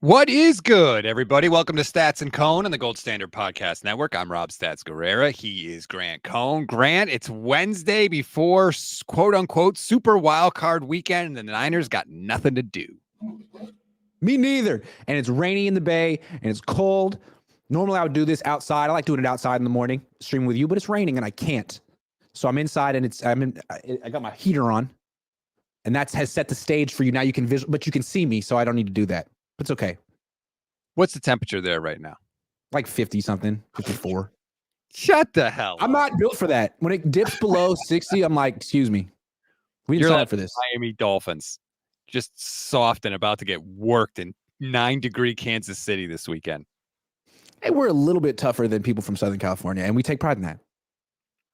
What is good, everybody? Welcome to Stats and Cohn on the Gold Standard Podcast Network. I'm Rob Stats Guerrera. He is Grant Cohn. Grant, it's Wednesday before quote-unquote Super Wildcard Weekend, and the Niners got nothing to do. Me neither. And it's rainy in the Bay, and it's cold. Normally, I would do this outside. I like doing it outside in the morning, streaming with you, but it's raining, and I can't. So I'm inside, and I got my heater on, and that has set the stage for you. Now you can visual, but you can see me, so I don't need to do that. It's okay. What's the temperature there right now? Like 50 something, 54. Shut the hell I'm up. not built for that. When it dips below 60, I'm like, excuse me. We didn't sign up for this. Miami Dolphins, just soft and about to get worked in 9-degree Kansas City this weekend. Hey, we're a little bit tougher than people from Southern California, and we take pride in that.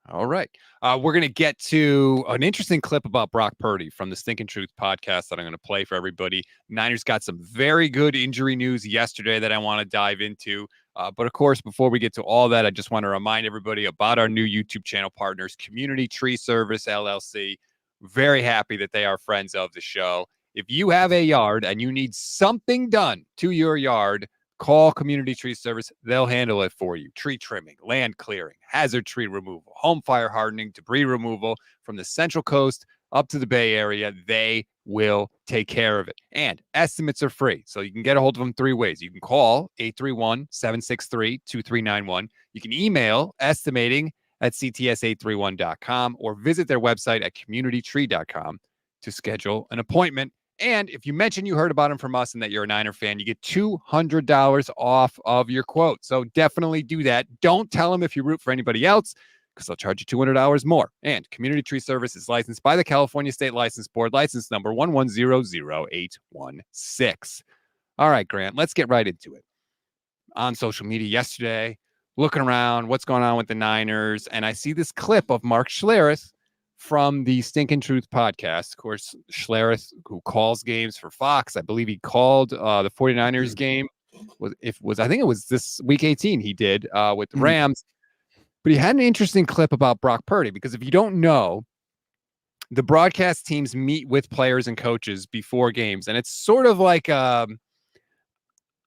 All right. We're going to get to an interesting clip about Brock Purdy from the Stinking Truth podcast that I'm going to play for everybody. Niners got some very good injury news yesterday that I want to dive into. But of course, before we get to all that, I just want to remind everybody about our new YouTube channel partners, Community Tree Service, LLC. Very happy that they are friends of the show. If you have a yard and you need something done to your yard, call Community Tree Service. They'll handle it for you. Tree trimming, land clearing, hazard tree removal, home fire hardening, debris removal from the Central Coast up to the Bay Area. They will take care of it. And estimates are free. So you can get a hold of them three ways. You can call 831-763-2391. You can email estimating@cts831.com or visit their website at communitytree.com to schedule an appointment. And if you mention you heard about them from us and that you're a Niner fan, you get $200 off of your quote. So definitely do that. Don't tell them if you root for anybody else because they'll charge you $200 more. And Community Tree Service is licensed by the California State License Board, license number 1100816. All right, Grant, let's get right into it. On social media yesterday, looking around, what's going on with the Niners, and I see this clip of Mark Schlereth from the Stinking Truth podcast. Of course, Schlereth, who calls games for Fox, I believe he called the 49ers game. I think it was this week 18 he did with the Rams. But he had an interesting clip about Brock Purdy, because if you don't know, the broadcast teams meet with players and coaches before games, and it's sort of like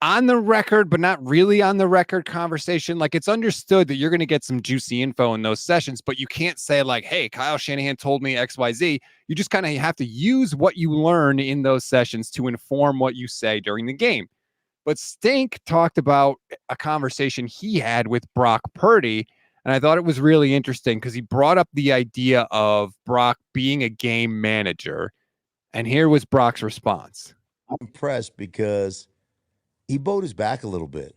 on the record, but not really on the record conversation. Like, it's understood that you're going to get some juicy info in those sessions, but you can't say like, hey, Kyle Shanahan told me XYZ. You just kind of have to use what you learn in those sessions to inform what you say during the game. But Stink talked about a conversation he had with Brock Purdy, and I thought it was really interesting because he brought up the idea of Brock being a game manager. And here was Brock's response. I'm impressed because he bowed his back a little bit.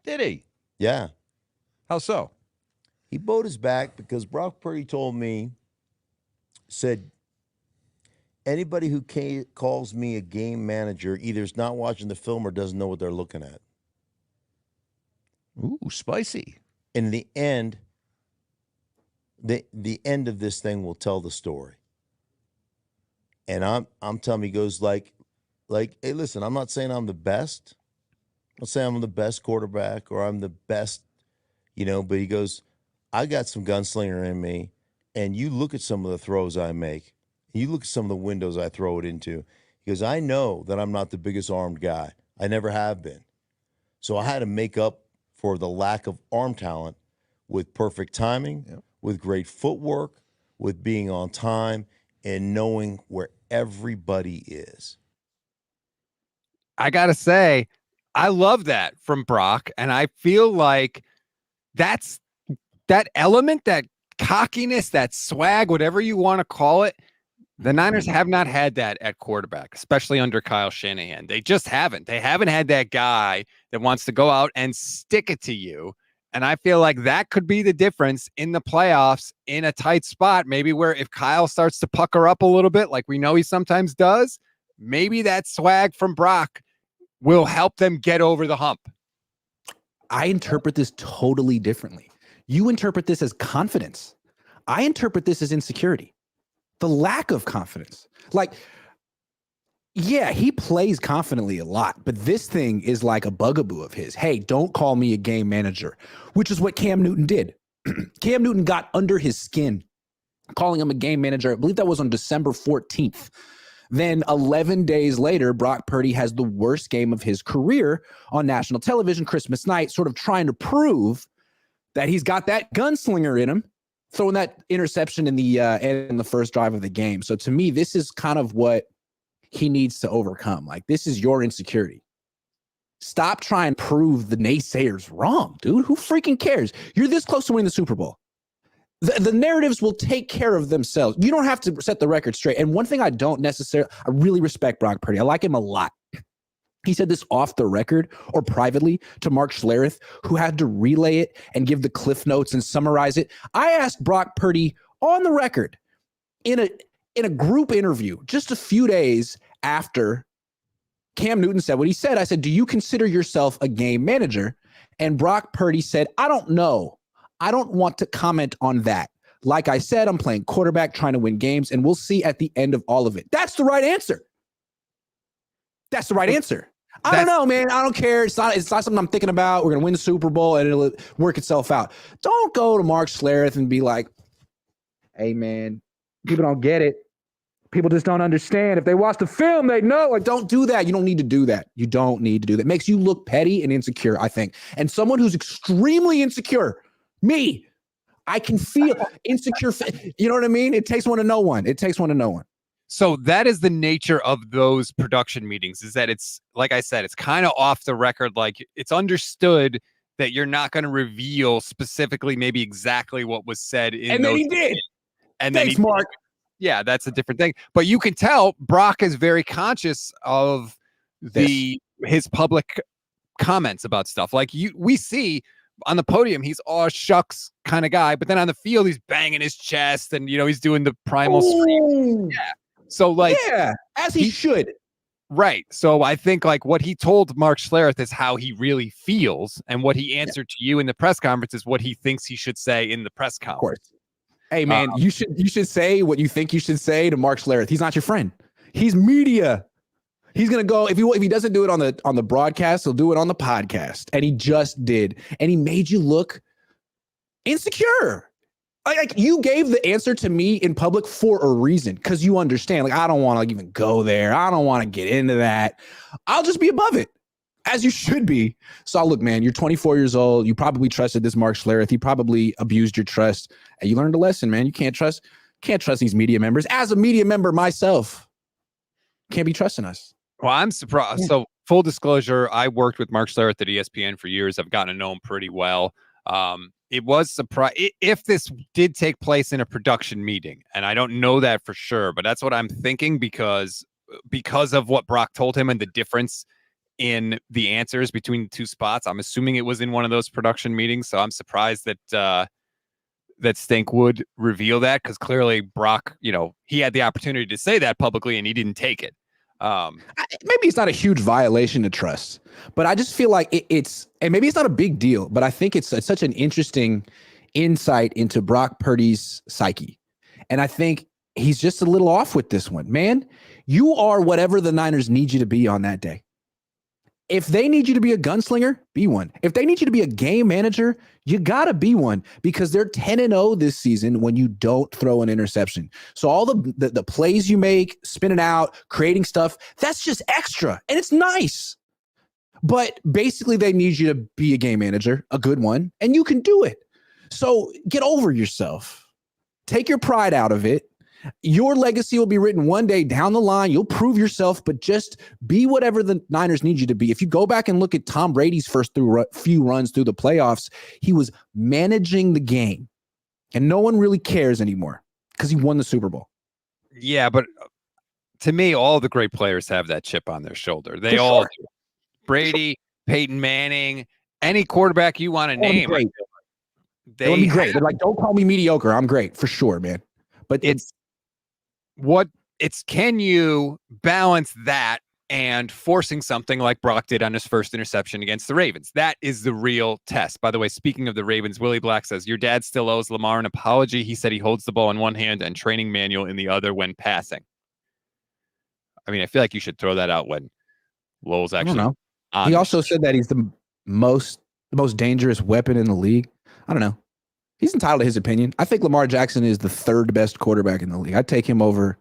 Did he? Yeah. How so? He bowed his back because Brock Purdy said, anybody who calls me a game manager either is not watching the film or doesn't know what they're looking at. Ooh, spicy. In the end, the end of this thing will tell the story. And I'm telling him, he goes like, hey, listen, I'm not saying I'm the best. I'm not saying I'm the best quarterback or I'm the best, but he goes, I got some gunslinger in me, and you look at some of the throws I make. You look at some of the windows I throw it into. He goes, I know that I'm not the biggest armed guy. I never have been. So I had to make up for the lack of arm talent with perfect timing, with great footwork, with being on time, and knowing where everybody is. I got to say, I love that from Brock. And I feel like that's that element, that cockiness, that swag, whatever you want to call it. The Niners have not had that at quarterback, especially under Kyle Shanahan. They just haven't. They haven't had that guy that wants to go out and stick it to you. And I feel like that could be the difference in the playoffs in a tight spot, maybe where if Kyle starts to pucker up a little bit, like we know he sometimes does, maybe that swag from Brock will help them get over the hump. I interpret this totally differently. You interpret this as confidence. I interpret this as insecurity. The lack of confidence. Like, yeah, he plays confidently a lot, but this thing is like a bugaboo of his. Hey, don't call me a game manager, which is what Cam Newton did. Cam Newton got under his skin, calling him a game manager. I believe that was on December 14th. Then 11 days later, Brock Purdy has the worst game of his career on national television Christmas night, sort of trying to prove that he's got that gunslinger in him, throwing that interception in the first drive of the game. So to me, this is kind of what he needs to overcome. Like, this is your insecurity. Stop trying to prove the naysayers wrong, dude. Who freaking cares? You're this close to winning the Super Bowl. The narratives will take care of themselves. You don't have to set the record straight. And one thing I really respect Brock Purdy. I like him a lot. He said this off the record or privately to Mark Schlereth, who had to relay it and give the cliff notes and summarize it. I asked Brock Purdy on the record in a group interview just a few days after Cam Newton said what he said. I said, do you consider yourself a game manager? And Brock Purdy said, I don't know. I don't want to comment on that. Like I said, I'm playing quarterback, trying to win games, and we'll see at the end of all of it. That's the right answer. That's the right answer. I don't know, man. I don't care. It's not something I'm thinking about. We're going to win the Super Bowl and it'll work itself out. Don't go to Mark Schlereth and be like, hey, man, people don't get it. People just don't understand. If they watch the film, they know. Like, don't do that. You don't need to do that. You don't need to do that. It makes you look petty and insecure, I think. And someone who's extremely insecure, me, I can feel insecure. You know what I mean? It takes one to know one. It takes one to know one. So that is the nature of those production meetings, is that it's, like I said, it's kind of off the record. Like, it's understood that you're not going to reveal specifically maybe exactly what was said in and those. Then he did. And Thanks, then Mark. Yeah, that's a different thing. But you can tell Brock is very conscious of his public comments about stuff. Like, we see on the podium, he's all shucks kind of guy, but then on the field, he's banging his chest and, he's doing the primal scream. Yeah. So, like, yeah, as he should. Right. So I think, like, what he told Mark Schlereth is how he really feels, and what he answered to you in the press conference is what he thinks he should say in the press conference. Of course. Hey, man, you should say what you think you should say to Mark Schlereth. He's not your friend. He's media. He's gonna go if he doesn't do it on the broadcast, he'll do it on the podcast, and he just did, and he made you look insecure. Like, you gave the answer to me in public for a reason, because you understand. Like, I don't want to even go there. I don't want to get into that. I'll just be above it, as you should be. So look, man, you're 24 years old. You probably trusted this Mark Schlereth. He probably abused your trust, and you learned a lesson, man. You can't trust these media members. As a media member myself, can't be trusting us. Well, I'm surprised. Yeah. So, full disclosure, I worked with Mark Schlereth at ESPN for years. I've gotten to know him pretty well. It was surprising if this did take place in a production meeting, and I don't know that for sure, but that's what I'm thinking because of what Brock told him and the difference in the answers between the two spots. I'm assuming it was in one of those production meetings, so I'm surprised that Stink would reveal that, because clearly Brock, he had the opportunity to say that publicly and he didn't take it. Maybe it's not a huge violation to trust, but I just feel like it's, and maybe it's not a big deal, but I think it's such an interesting insight into Brock Purdy's psyche. And I think he's just a little off with this one, man. You are whatever the Niners need you to be on that day. If they need you to be a gunslinger, be one. If they need you to be a game manager, you got to be one, because they're 10-0 this season when you don't throw an interception. So all the plays you make, spinning out, creating stuff, that's just extra. And it's nice. But basically, they need you to be a game manager, a good one, and you can do it. So get over yourself. Take your pride out of it. Your legacy will be written one day down the line. You'll prove yourself, but just be whatever the Niners need you to be. If you go back and look at Tom Brady's first few runs through the playoffs, he was managing the game, and no one really cares anymore because he won the Super Bowl. Yeah, but to me, all the great players have that chip on their shoulder. They all do. Brady, Peyton Manning, any quarterback you want to name. They'll be great. They're like, don't call me mediocre. I'm great for sure, man. But can you balance that and forcing something like Brock did on his first interception against the Ravens? That is the real test. By the way, speaking of the Ravens, Willie Black says, your dad still owes Lamar an apology. He said he holds the ball in one hand and training manual in the other when passing. I mean, I feel like you should throw that out when Lowell's actually. I don't know. He also said that he's the most dangerous weapon in the league. I don't know. He's entitled to his opinion. I think Lamar Jackson is the third best quarterback in the league. I'd take him over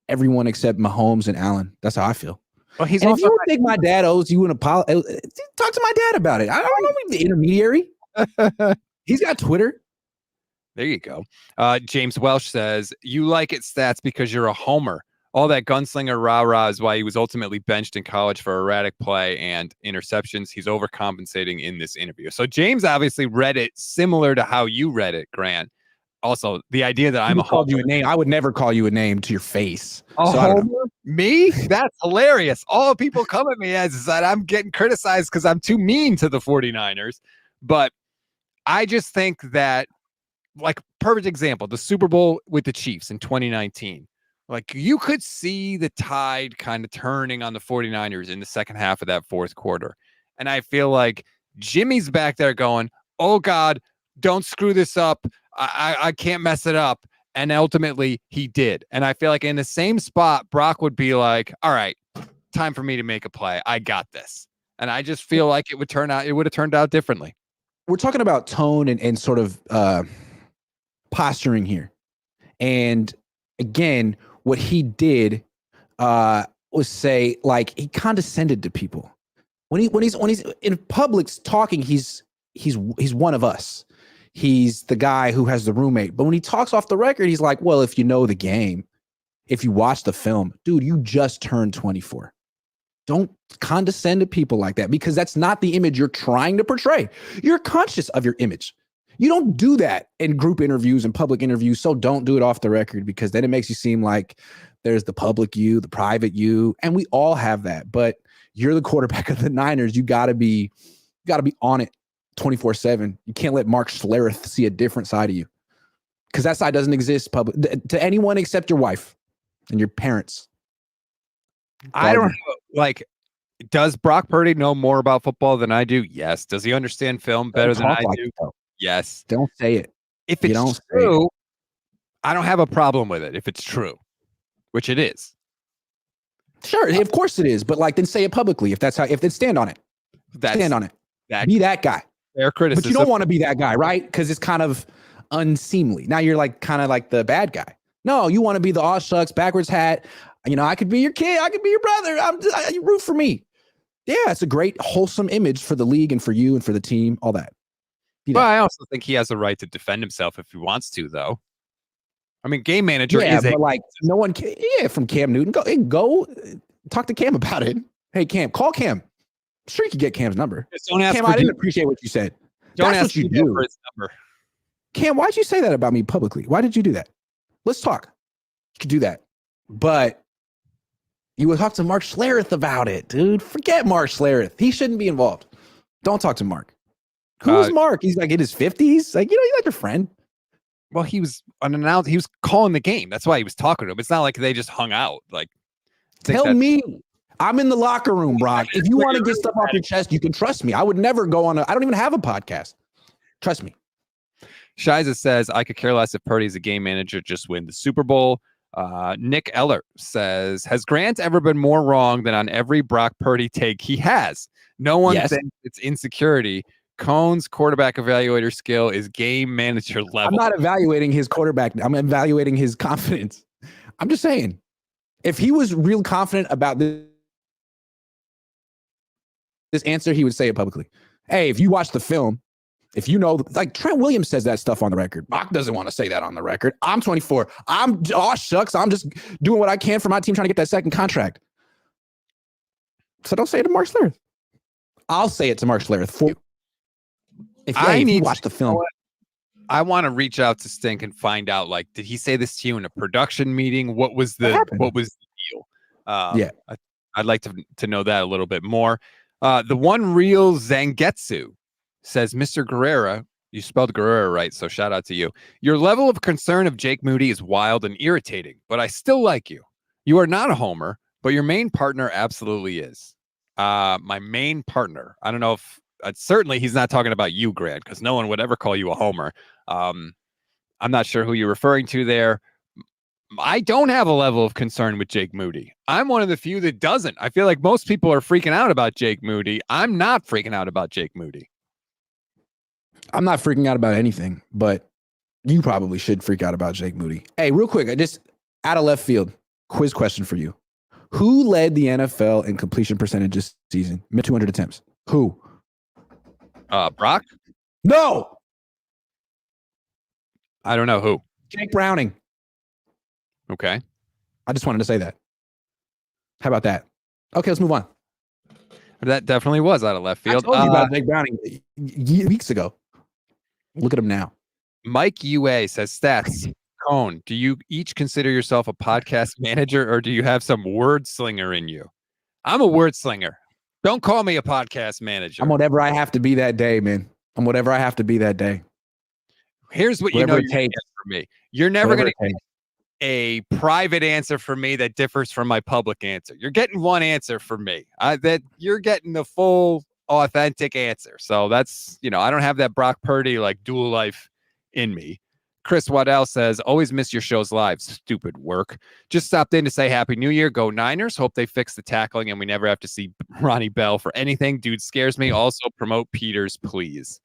everyone except Mahomes and Allen. That's how I feel. Well, he's And if also you think my dad owes you an apology, talk to my dad about it. I don't know the intermediary. He's got Twitter. There you go. James Welsh says, you like it stats because you're a homer. All that gunslinger rah-rah is why he was ultimately benched in college for erratic play and interceptions. He's overcompensating in this interview. So James obviously read it similar to how you read it, Grant. Also, the idea that I'm a called homer. you a name. I would never call you a name to your face. A So I don't homer? Me? That's hilarious. All people come at me as is that I'm getting criticized because I'm too mean to the 49ers. But I just think that, like, perfect example, the Super Bowl with the Chiefs in 2019. Like, you could see the tide kind of turning on the 49ers in the second half of that fourth quarter. And I feel like Jimmy's back there going, oh, God, don't screw this up. I can't mess it up. And ultimately, he did. And I feel like in the same spot, Brock would be like, all right, time for me to make a play. I got this. And I just feel like it would have turned out differently. We're talking about tone and sort of posturing here. And again, what he did was say, like, he condescended to people. When he's in public talking, he's one of us. He's the guy who has the roommate. But when he talks off the record, he's like, well, if you know the game, if you watch the film, dude, you just turned 24. Don't condescend to people like that, because that's not the image you're trying to portray. You're conscious of your image. You don't do that in group interviews and public interviews. So don't do it off the record, because then it makes you seem like there's the public you, the private you, and we all have that. But you're the quarterback of the Niners. You gotta be on it 24/7. You can't let Mark Schlereth see a different side of you, because that side doesn't exist to anyone except your wife and your parents. I don't know. Like, does Brock Purdy know more about football than I do? Yes. Does he understand film better than I do? Yes. Don't say it. If it's true, I don't have a problem with it. If it's true, which it is. Sure, of course it is. But like, then say it publicly. If then stand on it. Stand on it. Be that guy. Fair criticism. But you don't want to be that guy, right? Because it's kind of unseemly. Now you're like kind of like the bad guy. No, you want to be the aw shucks, backwards hat. You know, I could be your kid. I could be your brother. You root for me. Yeah, it's a great, wholesome image for the league and for you and for the team, all that. But I also think he has the right to defend himself if he wants to, though. I mean, game manager is but like no one can, from Cam Newton. Go talk to Cam about it. Hey, Cam, call Cam. I'm sure you could get Cam's number. Don't ask Cam, I didn't appreciate what you said. Don't That's ask what you do. for his number. Cam, why'd you say that about me publicly? Why did you do that? Let's talk. You could do that. But you would talk to Mark Schlereth about it, dude. Forget Mark Schlereth. He shouldn't be involved. Don't talk to Mark. Who's Mark? He's like in his 50s. Like, he's like your friend. Well, he was unannounced. He was calling the game. That's why he was talking to him. It's not like they just hung out. Like, tell me. I'm in the locker room, Brock. If you want to get stuff off your chest, you can trust me. I would never go on I don't even have a podcast. Trust me. Shiza says, I could care less if Purdy's a game manager, just win the Super Bowl. Nick Eller says, has Grant ever been more wrong than on every Brock Purdy take he has? No one thinks it's insecurity. Cohn's quarterback evaluator skill is game manager level. I'm not evaluating his quarterback. I'm evaluating his confidence. I'm just saying, if he was real confident about this answer, he would say it publicly. Hey, if you watch the film, if you know, like Trent Williams says that stuff on the record. Brock doesn't want to say that on the record. I'm 24. Shucks. I'm just doing what I can for my team, trying to get that second contract. So don't say it to Mark Schlereth. I'll say it to Mark Schlereth for you. If you watch the film. I want to reach out to Stink and find out, like, did he say this to you in a production meeting? What was the deal? I'd like to know that a little bit more. The one real Zangetsu says, Mr. Guerrera, you spelled Guerrera right, so shout out to you. Your level of concern of Jake Moody is wild and irritating, but I still like you. You are not a homer, but your main partner absolutely is. My main partner. I don't know if certainly he's not talking about you, Grant, because no one would ever call you a homer. I'm not sure who you're referring to there. I don't have a level of concern with Jake Moody. I'm one of the few that doesn't. I feel like most people are freaking out about Jake Moody. I'm not freaking out about Jake Moody. I'm not freaking out about anything, but you probably should freak out about Jake Moody. Hey, real quick, I just out of left field. quiz question for you. Who led the NFL in completion percentage this season? Mid 200 attempts. Who? Brock? No. I don't know who. Jake Browning. Okay. I just wanted to say that. How about that? Okay, let's move on. That definitely was out of left field. I told you about Jake Browning weeks ago. Look at him now. Mike UA says, stats. Cohn, do you each consider yourself a podcast manager or do you have some word slinger in you? I'm a word slinger. Don't call me a podcast manager. I'm whatever I have to be that day, man. I'm whatever I have to be that day. Here's what Whatever you know you're gonna it takes. get from me. You're never Whatever going to it get takes. a private answer from me that differs from my public answer. You're getting one answer from me. That you're getting the full authentic answer. So that's, I don't have that Brock Purdy like dual life in me. Chris Waddell says, always miss your shows live. Stupid work. Just stopped in to say Happy New Year. Go Niners. Hope they fix the tackling and we never have to see Ronnie Bell for anything. Dude scares me. Also promote Peters, please.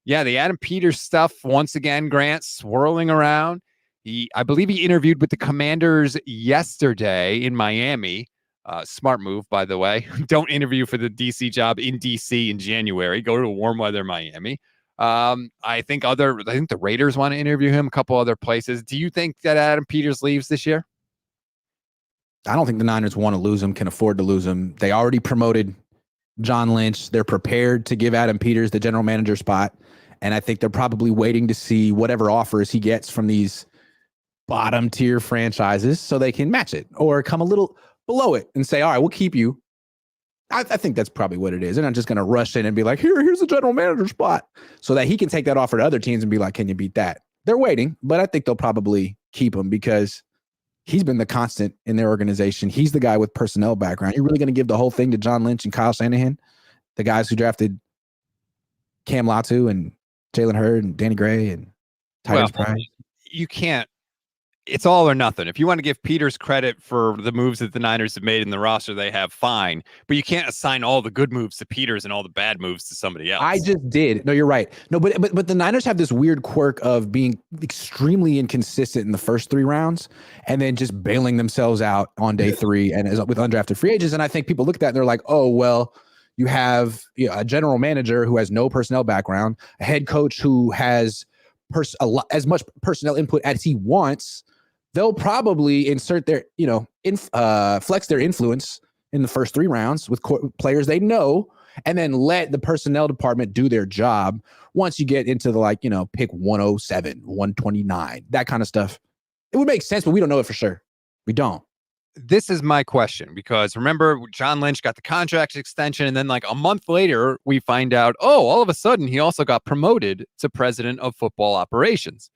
Yeah, the Adam Peters stuff, once again, Grant, swirling around. I believe he interviewed with the Commanders yesterday in Miami. Smart move, by the way. Don't interview for the DC job in DC in January. Go to a warm weather Miami. I think the Raiders want to interview him, a couple other places. Do you think that Adam Peters leaves this year? I don't think the Niners want to lose him, can afford to lose him. They already promoted John Lynch. They're prepared to give Adam Peters the general manager spot. And I think they're probably waiting to see whatever offers he gets from these bottom tier franchises so they can match it or come a little below it and say, all right, we'll keep you. I think that's probably what it is. They're not just going to rush in and be like, here's the general manager spot so that he can take that offer to other teams and be like, can you beat that? They're waiting, but I think they'll probably keep him because he's been the constant in their organization. He's the guy with personnel background. You're really going to give the whole thing to John Lynch and Kyle Shanahan, the guys who drafted Cam Latu and Jalen Hurd and Danny Gray and Titus Price. You can't. It's all or nothing. If you want to give Peters credit for the moves that the Niners have made in the roster, they have, fine. But you can't assign all the good moves to Peters and all the bad moves to somebody else. I just did. No, you're right. No, but the Niners have this weird quirk of being extremely inconsistent in the first 3 rounds and then just bailing themselves out on day 3 and with undrafted free agents. And I think people look at that and they're like, oh, well, you have a general manager who has no personnel background, a head coach who has as much personnel input as he wants. They'll probably insert their, flex their influence in the first 3 rounds with players they know, and then let the personnel department do their job. Once you get into the pick 107, 129, that kind of stuff, it would make sense, but we don't know it for sure. We don't. This is my question, because remember, John Lynch got the contract extension, and then a month later, we find out, all of a sudden, he also got promoted to president of football operations.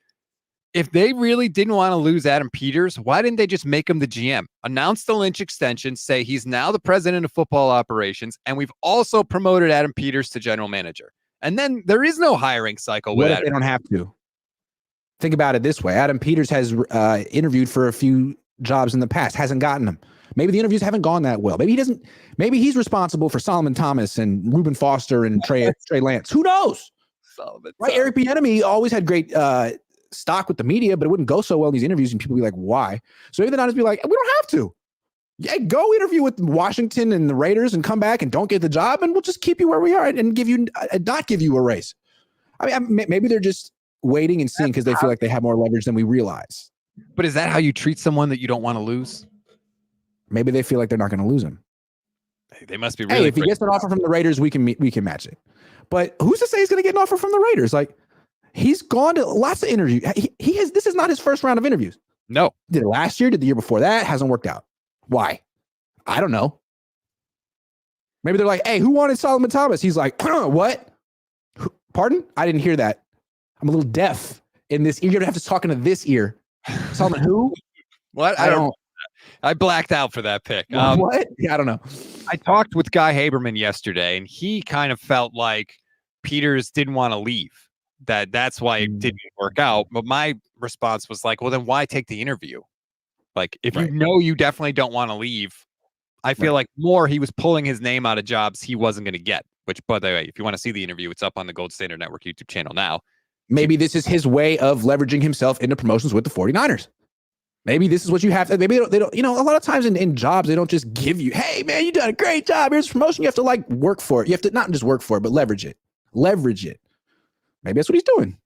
If they really didn't want to lose Adam Peters, why didn't they just make him the GM? Announce the Lynch extension, say he's now the president of football operations, and we've also promoted Adam Peters to general manager. And then there is no hiring cycle with Adam. They don't have to. Think about it this way. Adam Peters has interviewed for a few jobs in the past, hasn't gotten them. Maybe the interviews haven't gone that well. Maybe he doesn't. Maybe he's responsible for Solomon Thomas and Reuben Foster and Trey Lance. Who knows? Right? Eric Bieniemy always had great stock with the media, but it wouldn't go so well in these interviews, and people be like, why? So maybe the Niners be like, we don't have to. Yeah, go interview with Washington and the Raiders and come back and don't get the job, and we'll just keep you where we are and give you not give you a raise. I mean, maybe they're just waiting and seeing because they feel like they have more leverage than we realize. But is that how you treat someone that you don't want to lose? Maybe they feel like they're not going to lose him. They must be really. Hey, if he gets an offer from the Raiders, we can match it. But who's to say he's going to get an offer from the Raiders? He's gone to lots of interviews. He has. This is not his first round of interviews. No. Did it last year? Did the year before that? Hasn't worked out. Why? I don't know. Maybe they're like, hey, who wanted Solomon Thomas? He's like, what? Pardon? I didn't hear that. I'm a little deaf in this ear. You're going to have to talk into this ear. Solomon who? What? I don't. I blacked out for that pick. What? Yeah, I don't know. I talked with Guy Haberman yesterday, and he kind of felt like Peters didn't want to leave. That's why it didn't work out. But my response was like, well, then why take the interview? If you know you definitely don't want to leave, I feel like more he was pulling his name out of jobs he wasn't going to get. Which, by the way, if you want to see the interview, it's up on the Gold Standard Network YouTube channel now. Maybe this is his way of leveraging himself into promotions with the 49ers. Maybe this is what you have to, maybe they don't, a lot of times in jobs, they don't just give you, hey man, you done a great job. Here's a promotion. You have to like work for it. You have to not just work for it, but leverage it. Maybe that's what he's doing.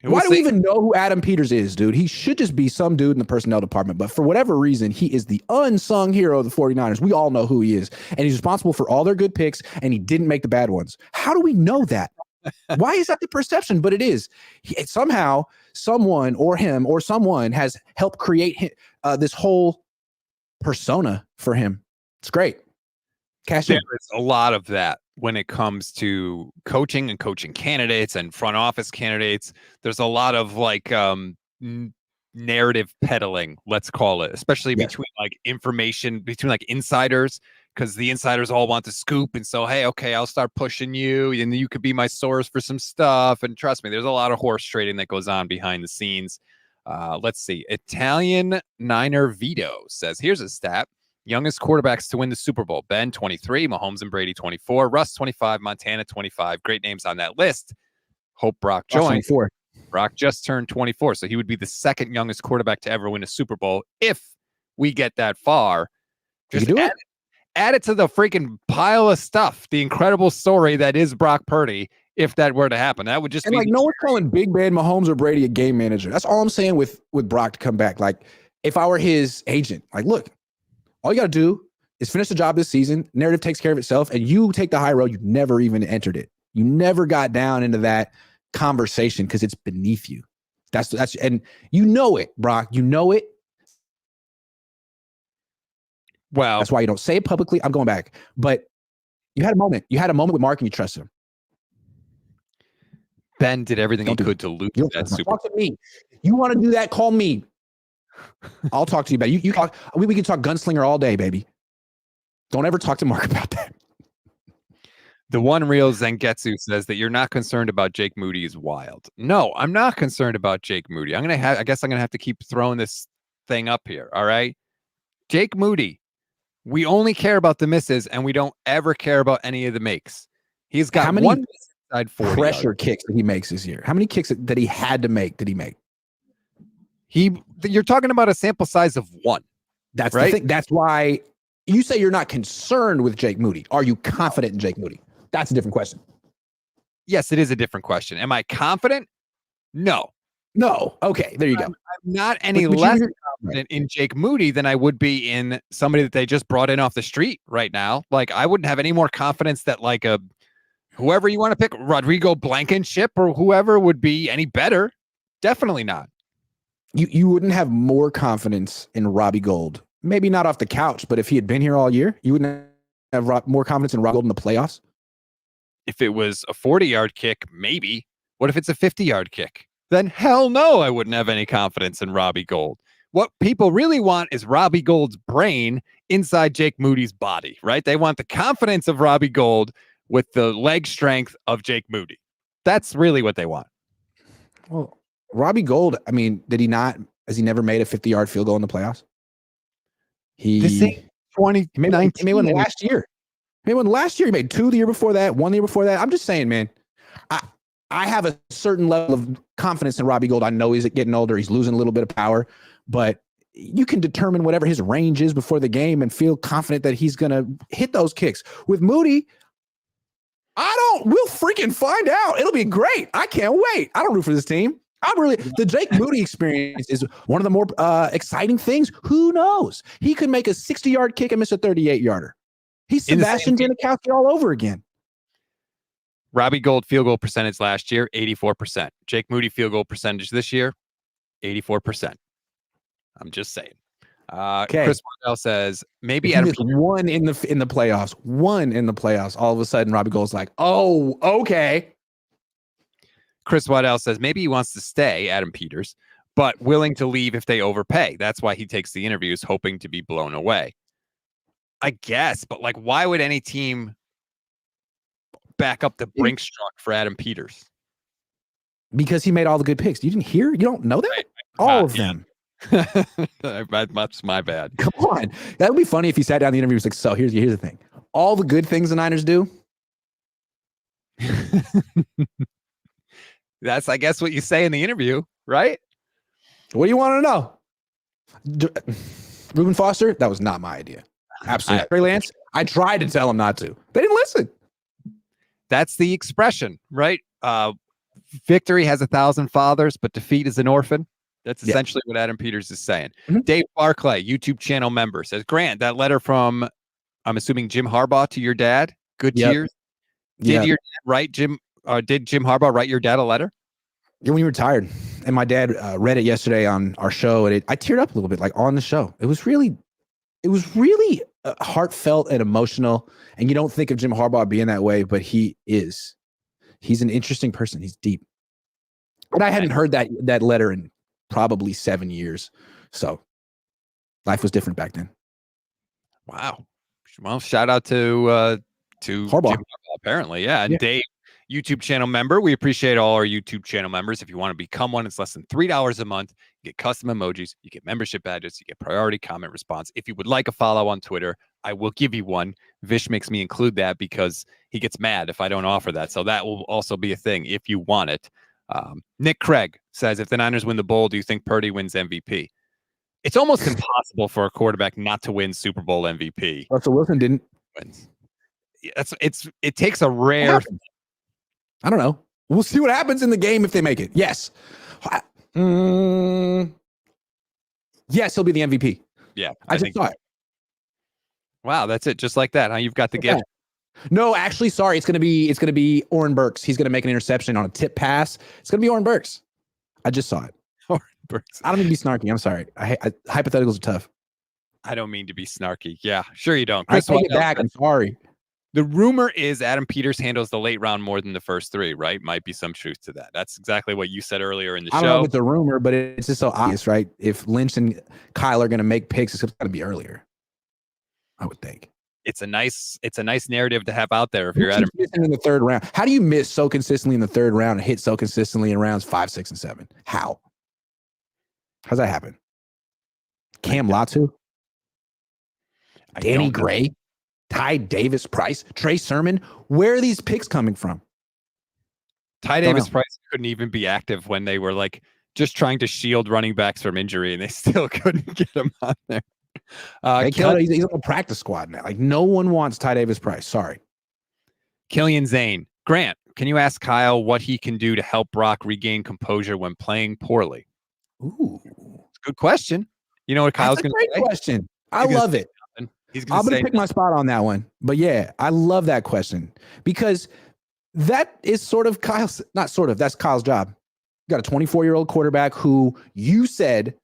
Why do we even know who Adam Peters is, dude? He should just be some dude in the personnel department. But for whatever reason, he is the unsung hero of the 49ers. We all know who he is. And he's responsible for all their good picks, and he didn't make the bad ones. How do we know that? Why is that the perception? But it is. Somehow, someone or him or someone has helped create this whole persona for him. It's great. Cash in. There's a lot of that when it comes to coaching and coaching candidates and front office candidates. There's a lot of like narrative peddling, let's call it, especially between like information, between like insiders, because the insiders all want the scoop. And so, hey, okay, I'll start pushing you and you could be my source for some stuff. And trust me, there's a lot of horse trading that goes on behind the scenes. Let's see. Italian Niner Vito says, here's a stat. Youngest quarterbacks to win the Super Bowl. Ben, 23. Mahomes and Brady, 24. Russ, 25. Montana, 25. Great names on that list. Hope Brock joins. Brock just turned 24, so he would be the second youngest quarterback to ever win a Super Bowl if we get that far. Just add it to the freaking pile of stuff, the incredible story that is Brock Purdy. If that were to happen, that would just be like no one's calling Big Ben Mahomes or Brady a game manager. That's all I'm saying with Brock to come back. Like if I were his agent, like look, all you got to do is finish the job this season. Narrative takes care of itself, and you take the high road. You never even entered it. You never got down into that conversation because it's beneath you. That's and you know it, Brock. You know it. Well, that's why you don't say it publicly. I'm going back, but you had a moment. You had a moment with Mark, and you trust him. Ben did everything he could to lose that Super Bowl. Talk to me. You want to do that? Call me. I'll talk to you about it. You talk. We can talk gunslinger all day, baby. Don't ever talk to Mark about that. The one real Zengetsu says that you're not concerned about Jake Moody is wild. No, I'm not concerned about Jake Moody. I guess I'm gonna have to keep throwing this thing up here. All right, Jake Moody. We only care about the misses, and we don't ever care about any of the makes. He's got one side pressure kicks that he makes this year. How many kicks that he had to make did he make? You're talking about a sample size of one. That's right. The thing. That's why you say you're not concerned with Jake Moody. Are you confident in Jake Moody? That's a different question. Yes, it is a different question. Am I confident? No. Okay, there you go. I'm not any less confident in Jake Moody than I would be in somebody that they just brought in off the street right now. Like I wouldn't have any more confidence that like whoever you want to pick, Rodrigo Blankenship or whoever would be any better. Definitely not. You wouldn't have more confidence in Robbie Gould. Maybe not off the couch, but if he had been here all year, you wouldn't have more confidence in Robbie Gould in the playoffs? If it was a 40-yard kick, maybe. What if it's a 50-yard kick? Then hell no, I wouldn't have any confidence in Robbie Gould. What people really want is Robbie Gould's brain inside Jake Moody's body, right? They want the confidence of Robbie Gould with the leg strength of Jake Moody. That's really what they want. Well, Robbie Gould, I mean, has he never made a 50-yard field goal in the playoffs? He made one last year. He made one last year. He made two the year before that, one the year before that. I'm just saying, man, I have a certain level of confidence in Robbie Gould. I know he's getting older. He's losing a little bit of power, but you can determine whatever his range is before the game and feel confident that he's going to hit those kicks. With Moody, we'll freaking find out. It'll be great. I can't wait. I don't root for this team. The Jake Moody experience is one of the more exciting things. Who knows? He could make a 60-yard kick and miss a 38-yarder. He's Sebastian Janikowski all over again. Robbie Gould field goal percentage last year, 84%. Jake Moody field goal percentage this year, 84%. I'm just saying. Okay. Chris Waddell says maybe Adam one in the playoffs. One in the playoffs. All of a sudden, Robbie Gould's like, oh, okay. Chris Waddell says maybe he wants to stay, Adam Peters, but willing to leave if they overpay. That's why he takes the interviews, hoping to be blown away. I guess, but like, why would any team back up the Brinks truck for Adam Peters? Because he made all the good picks. You didn't hear? You don't know that? Right. All of them. That's my bad. Come on. That would be funny if he sat down in the interview and was like, so here's the thing. All the good things the Niners do. That's, I guess, what you say in the interview, right? What do you want to know? Reuben Foster, that was not my idea. Absolutely. Trey Lance, I tried to tell him not to. They didn't listen. That's the expression, right? Victory has 1,000 fathers, but defeat is an orphan. That's essentially what Adam Peters is saying. Mm-hmm. Dave Barclay, YouTube channel member, says, Grant, that letter from, I'm assuming, Jim Harbaugh to your dad. Good cheers. Did your dad write did Jim Harbaugh write your dad a letter? Yeah, when you were retired. And my dad read it yesterday on our show, and I teared up a little bit, like on the show. It was really heartfelt and emotional. And you don't think of Jim Harbaugh being that way, but he is. He's an interesting person. He's deep. And I hadn't heard that letter in probably 7 years. So life was different back then. Wow. Well, shout out to Harbaugh. Jim Harbaugh, apparently. Yeah. And Dave, YouTube channel member. We appreciate all our YouTube channel members. If you want to become one, it's less than $3 a month. You get custom emojis, you get membership badges, you get priority comment response. If you would like a follow on Twitter, I will give you one. Vish makes me include that because he gets mad if I don't offer that. So that will also be a thing if you want it. Nick Craig says, if the Niners win the Bowl, do you think Purdy wins MVP? It's almost impossible for a quarterback not to win Super Bowl MVP. Russell Wilson didn't. It takes a rare. I don't know. We'll see what happens in the game if they make it. Yes. Yes, he'll be the MVP. Yeah. I just saw it. Wow, that's it. Just like that. Huh? You've got the gift. No, actually, sorry. It's gonna be Oren Burks. He's gonna make an interception on a tip pass. It's gonna be Oren Burks. I just saw it. Oren Burks. I don't mean to be snarky. I'm sorry. Hypotheticals are tough. I don't mean to be snarky. Yeah, sure you don't. I take it back. I'm sorry. The rumor is Adam Peters handles the late round more than the first three, right? Might be some truth to that. That's exactly what you said earlier in the show. I don't know if it's a rumor, but it's just so obvious, right? If Lynch and Kyle are going to make picks, it's going to be earlier, I would think. It's a nice narrative to have out there if you're Adam Peters in the third round. How do you miss so consistently in the third round and hit so consistently in rounds 5, 6, and 7? How's that happen? Cam Latu? Danny Gray? Ty Davis Price, Trey Sermon. Where are these picks coming from? Ty Davis Price couldn't even be active when they were like just trying to shield running backs from injury, and they still couldn't get him on there. He's on the practice squad now. Like no one wants Ty Davis Price. Sorry. Killian Zane. Grant, can you ask Kyle what he can do to help Brock regain composure when playing poorly? Ooh, it's a good question. You know what Kyle's going to say? Great question. I love it. I'm going to pick my spot on that one. But yeah, I love that question because that is sort of Kyle's, not sort of, that's Kyle's job. You got a 24-year-old quarterback who you said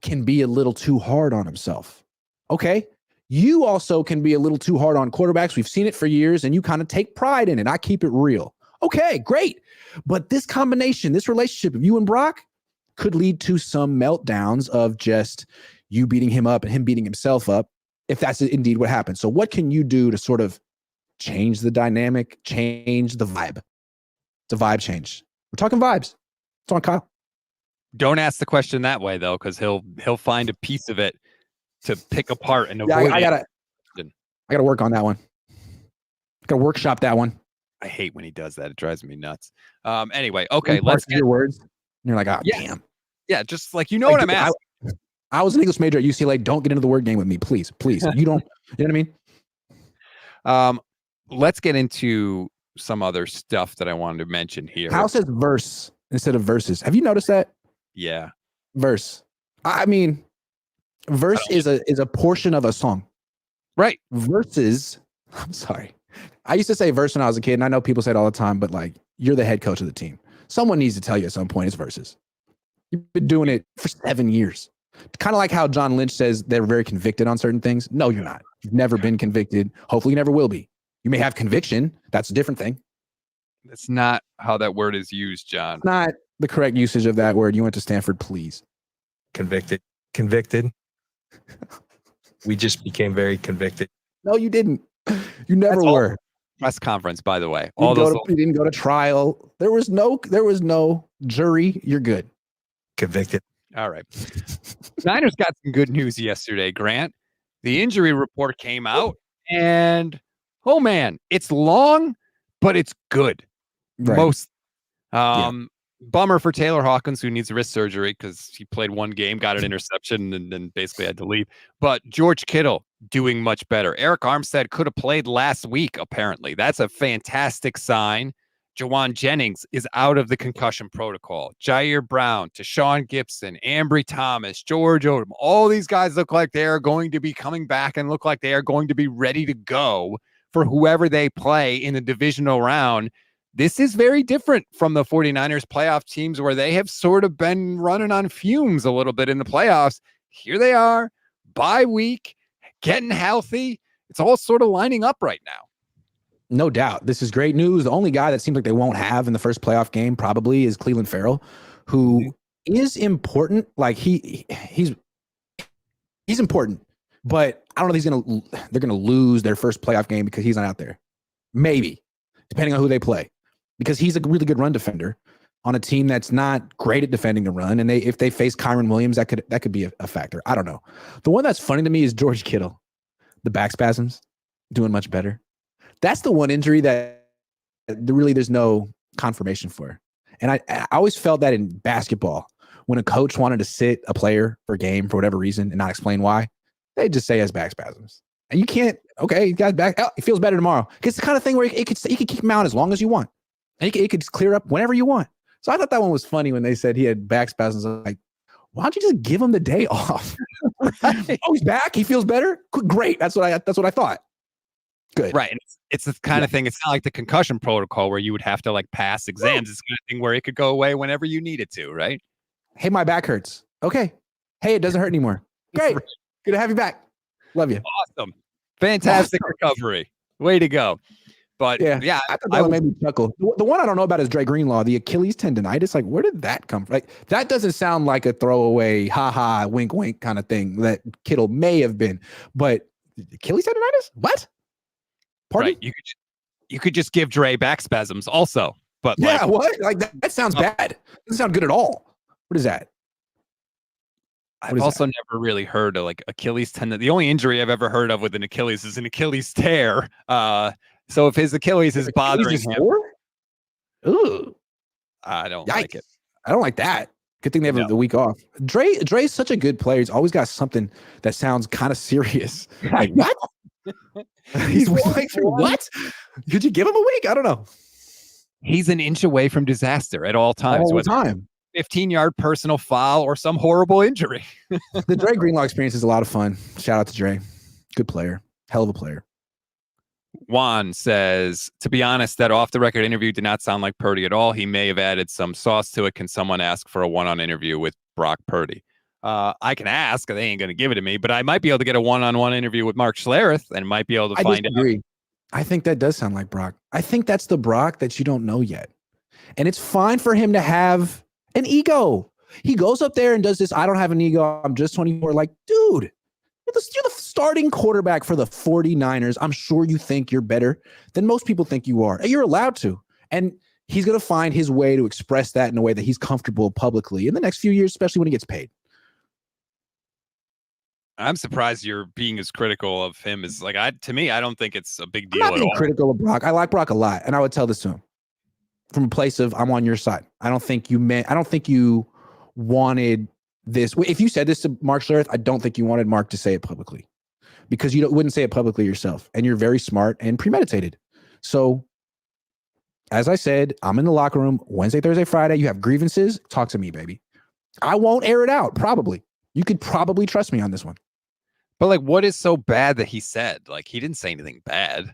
can be a little too hard on himself. Okay. You also can be a little too hard on quarterbacks. We've seen it for years and you kind of take pride in it. I keep it real. Okay, great. But this combination, this relationship of you and Brock could lead to some meltdowns of just you beating him up and him beating himself up. If that's indeed what happens. So what can you do to sort of change the dynamic, change the vibe? It's a vibe change. We're talking vibes. It's on Kyle. Don't ask the question that way though, because he'll find a piece of it to pick apart and avoid. I gotta work on that one. I gotta workshop that one. I hate when he does that. It drives me nuts. Anyway, okay, let's get your words. And you're like, damn. Yeah, just like what I'm asking. I was an English major at UCLA. Don't get into the word game with me, please. You don't, you know what I mean? Let's get into some other stuff that I wanted to mention here. How says verse instead of verses? Have you noticed that? Yeah. Verse. I mean, verse is a portion of a song. Right. Verses. I'm sorry. I used to say verse when I was a kid, and I know people say it all the time, but like, you're the head coach of the team. Someone needs to tell you at some point it's verses. You've been doing it for 7 years. Kind of like how John Lynch says they're very convicted on certain things. No, you're not. You've never been convicted. Hopefully you never will be. You may have conviction. That's a different thing. That's not how that word is used, John. Not the correct usage of that word. You went to Stanford, please. Convicted. We just became very convicted. No, you didn't. You never were. Press conference, by the way. You didn't go to trial. There was no jury. You're good. Convicted. All right. Niners got some good news yesterday, Grant. The injury report came out, and oh man, it's long, but it's good. Right. Most bummer for Taylor Hawkins, who needs wrist surgery because he played one game, got an interception, and then basically had to leave. But George Kittle doing much better. Eric Armstead could have played last week, apparently. That's a fantastic sign. Jawan Jennings is out of the concussion protocol. Jair Brown, Tashawn Gibson, Ambry Thomas, George Odom, all these guys look like they are going to be coming back and look like they are going to be ready to go for whoever they play in the divisional round. This is very different from the 49ers playoff teams where they have sort of been running on fumes a little bit in the playoffs. Here they are, bye week, getting healthy. It's all sort of lining up right now. No doubt. This is great news. The only guy that seems like they won't have in the first playoff game probably is Cleveland Farrell, who is important. Like he's important, but I don't know if they're gonna lose their first playoff game because he's not out there. Maybe, depending on who they play, because he's a really good run defender on a team that's not great at defending the run. And if they face Kyron Williams, that could be a factor. I don't know. The one that's funny to me is George Kittle, the back spasms, doing much better. That's the one injury that really there's no confirmation for. And I always felt that in basketball, when a coach wanted to sit a player for a game for whatever reason and not explain why, they just say he has back spasms. And you can't, okay, he got back, he feels better tomorrow. It's the kind of thing where you could keep him out as long as you want. And it could clear up whenever you want. So I thought that one was funny when they said he had back spasms. I'm like, why don't you just give him the day off? Right. Oh, he's back. He feels better. Great. That's what I thought. Good. Right. And it's the kind of thing. It's not like the concussion protocol where you would have to like pass exams. It's the kind of thing where it could go away whenever you need it to, right? Hey, my back hurts. Okay. Hey, it doesn't hurt anymore. Great. Good to have you back. Love you. Awesome. Fantastic recovery. Way to go. But yeah, I thought that made me chuckle. The one I don't know about is Dre Greenlaw, the Achilles tendonitis. Like, where did that come from? Like, that doesn't sound like a throwaway, ha, wink, wink kind of thing that Kittle may have been. But Achilles tendonitis? What? Pardon? Right. You could just give Dre back spasms also. But yeah, what? Like that sounds bad. Doesn't sound good at all. What is that? I've also never really heard of like Achilles tendon. The only injury I've ever heard of with an Achilles is an Achilles tear. So if his Achilles is bothering him, ooh, I don't like it. I don't like that. Good thing they have the week off. Dre's such a good player. He's always got something that sounds kind of serious. Like what? He's like, what? Could you give him a week? I don't know. He's an inch away from disaster at all times. All the time. 15-yard personal foul or some horrible injury. The Dre Greenlaw experience is a lot of fun. Shout out to Dre. Good player. Hell of a player. Juan says, to be honest, that off-the-record interview did not sound like Purdy at all. He may have added some sauce to it. Can someone ask for a one-on interview with Brock Purdy? I can ask. They ain't going to give it to me, but I might be able to get a one-on-one interview with Mark Schlereth and might be able to find out. I think that does sound like Brock. I think that's the Brock that you don't know yet. And it's fine for him to have an ego. He goes up there and does this, I don't have an ego, I'm just 24. Like, dude, you're the starting quarterback for the 49ers. I'm sure you think you're better than most people think you are. And you're allowed to. And he's going to find his way to express that in a way that he's comfortable publicly in the next few years, especially when he gets paid. I'm surprised you're being as critical of him as to me, I don't think it's a big deal I'm not at being all. critical of Brock. I like Brock a lot. And I would tell this to him from a place of, I'm on your side. I don't think you wanted this. If you said this to Mark Schlereth, I don't think you wanted Mark to say it publicly because you wouldn't say it publicly yourself. And you're very smart and premeditated. So as I said, I'm in the locker room Wednesday, Thursday, Friday. You have grievances. Talk to me, baby. I won't air it out. Probably. You could probably trust me on this one. But what is so bad that he said? He didn't say anything bad.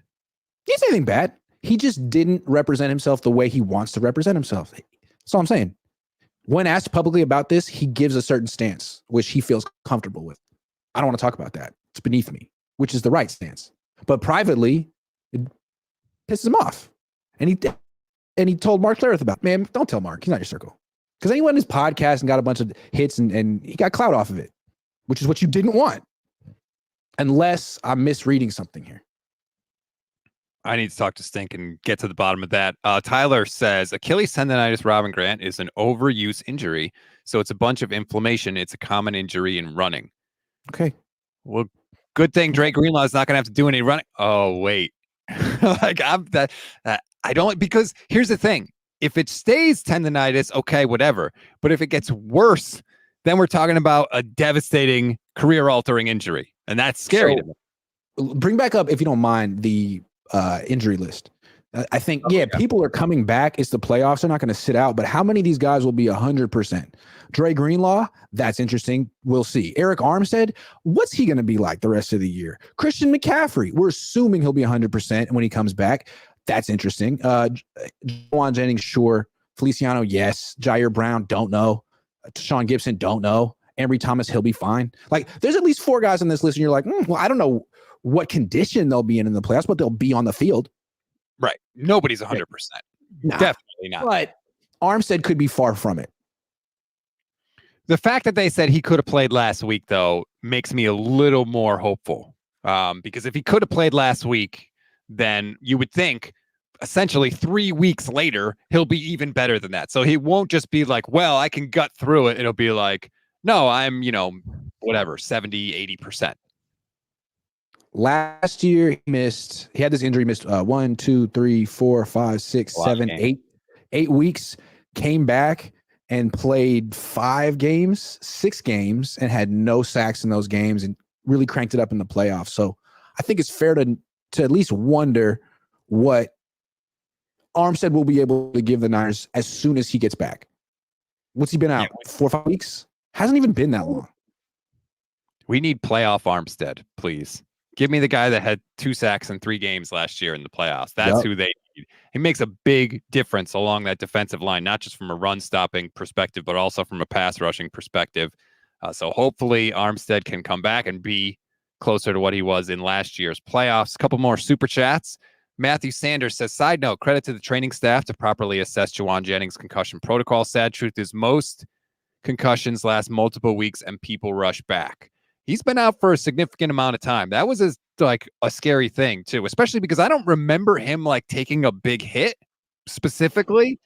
He didn't say anything bad. He just didn't represent himself the way he wants to represent himself. That's all I'm saying. When asked publicly about this, he gives a certain stance, which he feels comfortable with. I don't want to talk about that. It's beneath me, which is the right stance. But privately, it pisses him off. And he told Mark Schlereth about, man, don't tell Mark. He's not your circle. Because then he went on his podcast and got a bunch of hits and he got clout off of it, which is what you didn't want. Unless I'm misreading something here. I need to talk to Stink and get to the bottom of that. Tyler says Achilles tendonitis, Robin Grant, is an overuse injury. So it's a bunch of inflammation. It's a common injury in running. Okay. Well, good thing Dre Greenlaw is not going to have to do any running. Oh, wait. I don't, because here's the thing. If it stays tendonitis, okay, whatever. But if it gets worse, then we're talking about a devastating career-altering injury, and that's scary to me. Bring back up, if you don't mind, the injury list. I think, people are coming back. It's the playoffs. They're not going to sit out. But how many of these guys will be 100%? Dre Greenlaw, that's interesting. We'll see. Eric Armstead, what's he going to be like the rest of the year? Christian McCaffrey, we're assuming he'll be 100% when he comes back. That's interesting. Juwan Jennings, sure. Feliciano, yes. Jair Brown, don't know. Sean Gibson, don't know. Ambry Thomas, he'll be fine. Like, there's at least 4 guys on this list, and you're like, well, I don't know what condition they'll be in the playoffs, but they'll be on the field. Right. Nobody's 100%. Nah, definitely not. But Armstead could be far from it. The fact that they said he could have played last week, though, makes me a little more hopeful. Because if he could have played last week, then you would think essentially 3 weeks later, he'll be even better than that. So he won't just be like, well, I can gut through it. It'll be like, no, I'm, whatever, 70, 80%. Last year, he had this injury, missed 1, 2, 3, 4, 5, 6, 7, 8 weeks, came back and played 5 games, 6 games, and had no sacks in those games and really cranked it up in the playoffs. So I think it's fair to at least wonder what Armstead will be able to give the Niners as soon as he gets back. What's he been out? 4 or 5 weeks? Hasn't even been that long. We need playoff Armstead, please. Give me the guy that had 2 sacks in 3 games last year in the playoffs. That's who they need. He makes a big difference along that defensive line, not just from a run-stopping perspective, but also from a pass-rushing perspective. So hopefully Armstead can come back and be closer to what he was in last year's playoffs. A couple more super chats. Matthew Sanders says, side note, credit to the training staff to properly assess Juwan Jennings' concussion protocol. Sad truth is most concussions last multiple weeks and people rush back. He's been out for a significant amount of time. That was a scary thing too, especially because I don't remember him taking a big hit specifically,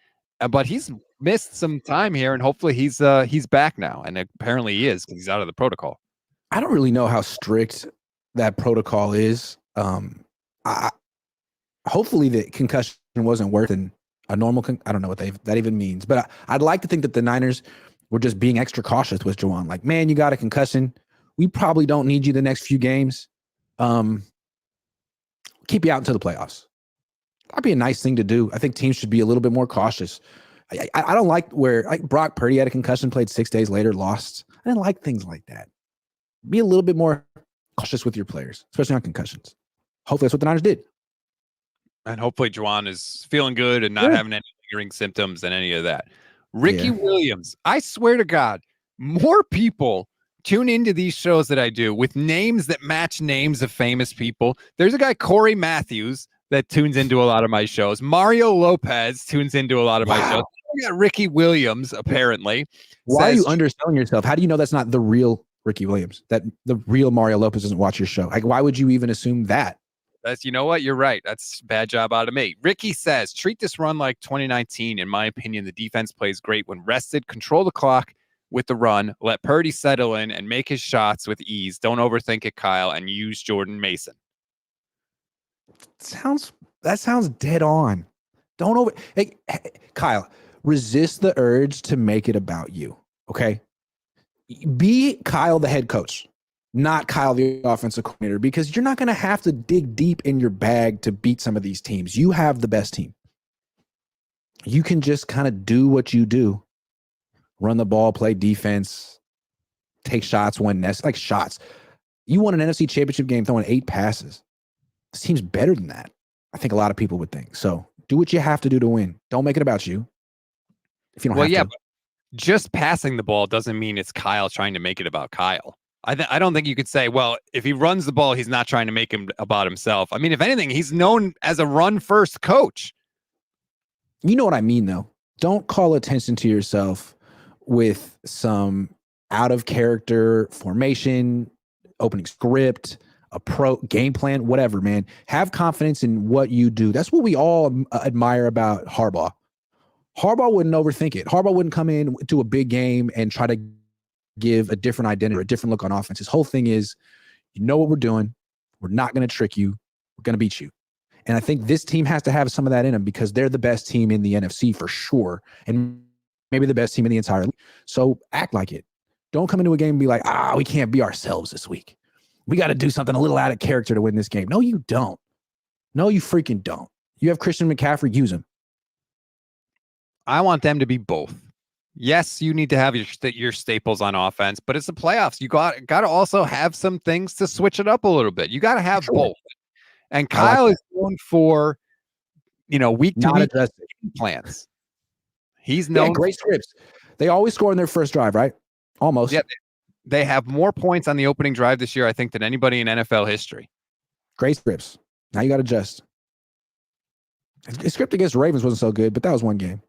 but he's missed some time here, and hopefully he's back now. And apparently he is because he's out of the protocol. I don't really know how strict that protocol is. Hopefully the concussion wasn't worse than a normal. I don't know what that even means, but I'd like to think that the Niners were just being extra cautious with Juwan. Like, man, you got a concussion. We probably don't need you the next few games. Keep you out until the playoffs. That'd be a nice thing to do. I think teams should be a little bit more cautious. I don't like where Brock Purdy had a concussion, played 6 days later, lost. I didn't like things like that. Be a little bit more cautious with your players, especially on concussions. Hopefully that's what the Niners did. And hopefully Juwan is feeling good and not having any lingering symptoms and any of that. Ricky Williams, I swear to God, more people tune into these shows that I do with names that match names of famous people. There's a guy, Corey Matthews, that tunes into a lot of my shows. Mario Lopez tunes into a lot of my shows. We got Ricky Williams, apparently. Why are you underselling yourself? How do you know that's not the real Ricky Williams? That the real Mario Lopez doesn't watch your show? Why would you even assume that? You know what? You're right. That's a bad job out of me. Ricky says, treat this run like 2019. In my opinion, the defense plays great when rested. Control the clock with the run. Let Purdy settle in and make his shots with ease. Don't overthink it, Kyle, and use Jordan Mason. That sounds dead on. Hey, Kyle, resist the urge to make it about you. Okay. Be Kyle, the head coach, not Kyle, the offensive coordinator, because you're not going to have to dig deep in your bag to beat some of these teams. You have the best team. You can just kind of do what you do. Run the ball, play defense, take shots when necessary. Like shots. You won an NFC championship game throwing 8 passes. This team's better than that. I think a lot of people would think. So do what you have to do to win. Don't make it about you. If you don't have to. But just passing the ball doesn't mean it's Kyle trying to make it about Kyle. I don't think you could say, well, if he runs the ball, he's not trying to make him about himself. I mean, if anything, he's known as a run-first coach. You know what I mean, though. Don't call attention to yourself with some out-of-character formation, opening script, a game plan, whatever, man. Have confidence in what you do. That's what we all admire about Harbaugh. Harbaugh wouldn't overthink it. Harbaugh wouldn't come in to a big game and try to give a different identity or a different look on offense. His whole thing is, you know what we're doing. We're not going to trick you. We're going to beat you. And I think this team has to have some of that in them because they're the best team in the NFC for sure. And maybe the best team in the entire league. So act like it. Don't come into a game and be like, we can't be ourselves this week. We got to do something a little out of character to win this game. No, you don't. No, you freaking don't. You have Christian McCaffrey, use him. I want them to be both. Yes, you need to have your staples on offense, but it's the playoffs. You got to also have some things to switch it up a little bit. You got to have both. And Kyle is known for, week to week plans. He's known great scripts. They always score in their first drive, right? Almost. Yeah, they have more points on the opening drive this year, I think, than anybody in NFL history. Great scripts. Now you got to adjust. The script against Ravens wasn't so good, but that was one game.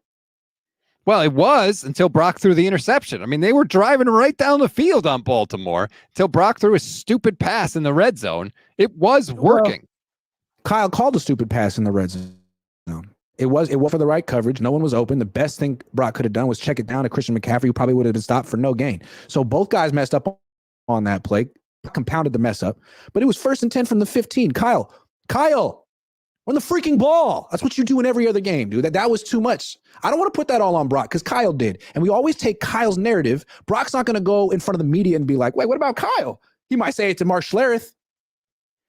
Well, it was until Brock threw the interception. I mean, they were driving right down the field on Baltimore until Brock threw a stupid pass in the red zone. It was working. Well, Kyle called a stupid pass in the red zone. It was for the right coverage. No one was open. The best thing Brock could have done was check it down to Christian McCaffrey, who probably would have been stopped for no gain. So both guys messed up on that play, compounded the mess up. But it was 1st and 10 from the 15. Kyle, run the freaking ball. That's what you do in every other game, dude. That was too much. I don't want to put that all on Brock because Kyle did. And we always take Kyle's narrative. Brock's not going to go in front of the media and be like, wait, what about Kyle? He might say it to Mark Schlereth,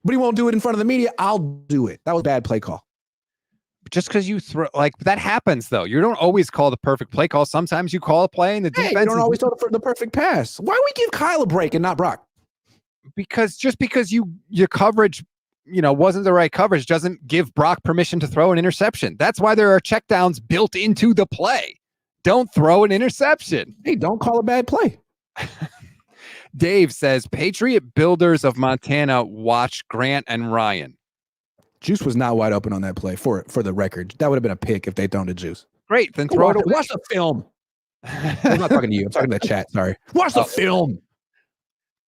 but he won't do it in front of the media. I'll do it. That was a bad play call. Just because you throw, that happens, though. You don't always call the perfect play call. Sometimes you call a play and the defense. You don't always throw the perfect pass. Why do we give Kyle a break and not Brock? Because your coverage, wasn't the right coverage doesn't give Brock permission to throw an interception. That's why there are checkdowns built into the play. Don't throw an interception. Hey, don't call a bad play. Dave says, Patriot Builders of Montana watch Grant and Ryan. Juice was not wide open on that play for the record. That would have been a pick if they'd thrown to Juice. Great. Then throw it away. Watch the film. I'm not talking to you. I'm talking to the chat. Sorry. Watch the film.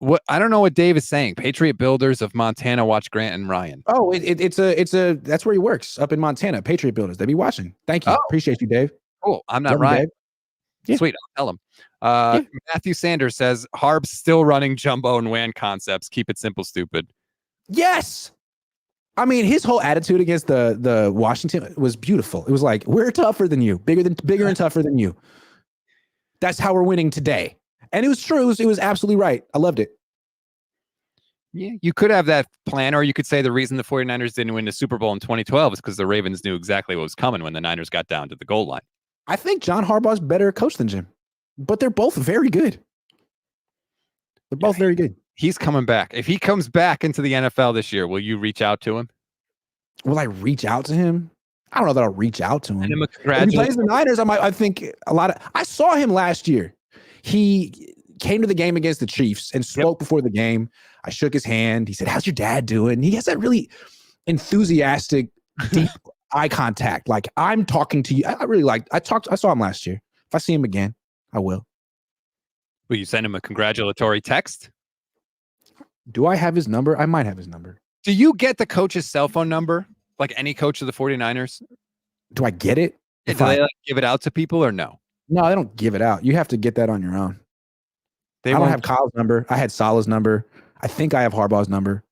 What I don't know what Dave is saying. Patriot Builders of Montana watch Grant and Ryan. Oh, it's a that's where he works up in Montana. Patriot Builders. They be watching. Thank you. Appreciate you, Dave. Cool. I'm not Ryan. Yeah. Sweet. I'll tell him. Matthew Sanders says Harb's still running jumbo and WAN concepts. Keep it simple, stupid. Yes. I mean, his whole attitude against the Washington was beautiful. It was like, we're tougher than you, bigger and tougher than you. That's how we're winning today. And it was true. It was absolutely right. I loved it. Yeah, you could have that plan, or you could say the reason the 49ers didn't win the Super Bowl in 2012 is because the Ravens knew exactly what was coming when the Niners got down to the goal line. I think John Harbaugh's better coach than Jim, but they're both very good. They're both very good. He's coming back. If he comes back into the NFL this year, will you reach out to him? Will I reach out to him? I don't know that I'll reach out to him. And if he plays the Niners, I think a lot of. I saw him last year. He came to the game against the Chiefs and spoke before the game. I shook his hand. He said, "How's your dad doing?" And he has that really enthusiastic, deep eye contact. Like, I'm talking to you. I really like. I saw him last year. If I see him again, I will. Will you send him a congratulatory text? Do I have his number? I might have his number. Do you get the coach's cell phone number? Like any coach of the 49ers? Do I get it? Do they give it out to people or no? No, they don't give it out. You have to get that on your own. I don't have Kyle's number. I had Salah's number. I think I have Harbaugh's number.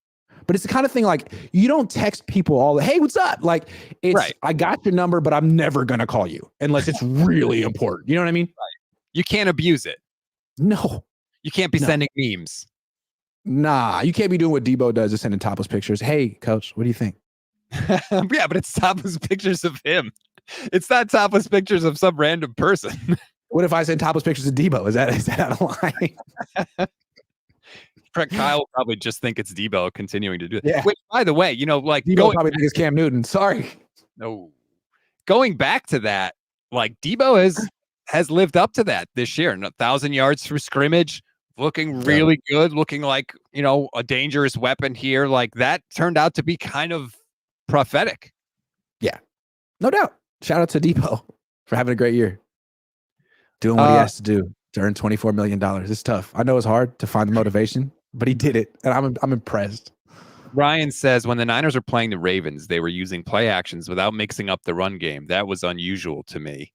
But it's the kind of thing like you don't text people hey, what's up? Like, it's right. I got your number, but I'm never going to call you unless it's really important. You know what I mean? Right. You can't abuse it. No. You can't be sending memes. Nah, you can't be doing what Debo does, just sending topless pictures. Hey, coach, what do you think? Yeah, but it's topless pictures of him. It's not topless pictures of some random person. What if I send topless pictures of Debo? Is that out of line? Kyle will probably just think it's Debo continuing to do it. Yeah. Which, by the way, like Debo probably think it's Cam Newton. Sorry. No. Going back to that, like Debo has lived up to that this year. 1,000 yards through scrimmage, looking really good, looking like, a dangerous weapon here. Like that turned out to be kind of prophetic. Yeah, no doubt. Shout out to Debo for having a great year. Doing what he has to do to earn $24 million. It's tough. I know it's hard to find the motivation, but he did it. And I'm impressed. Ryan says when the Niners were playing the Ravens, they were using play actions without mixing up the run game. That was unusual to me.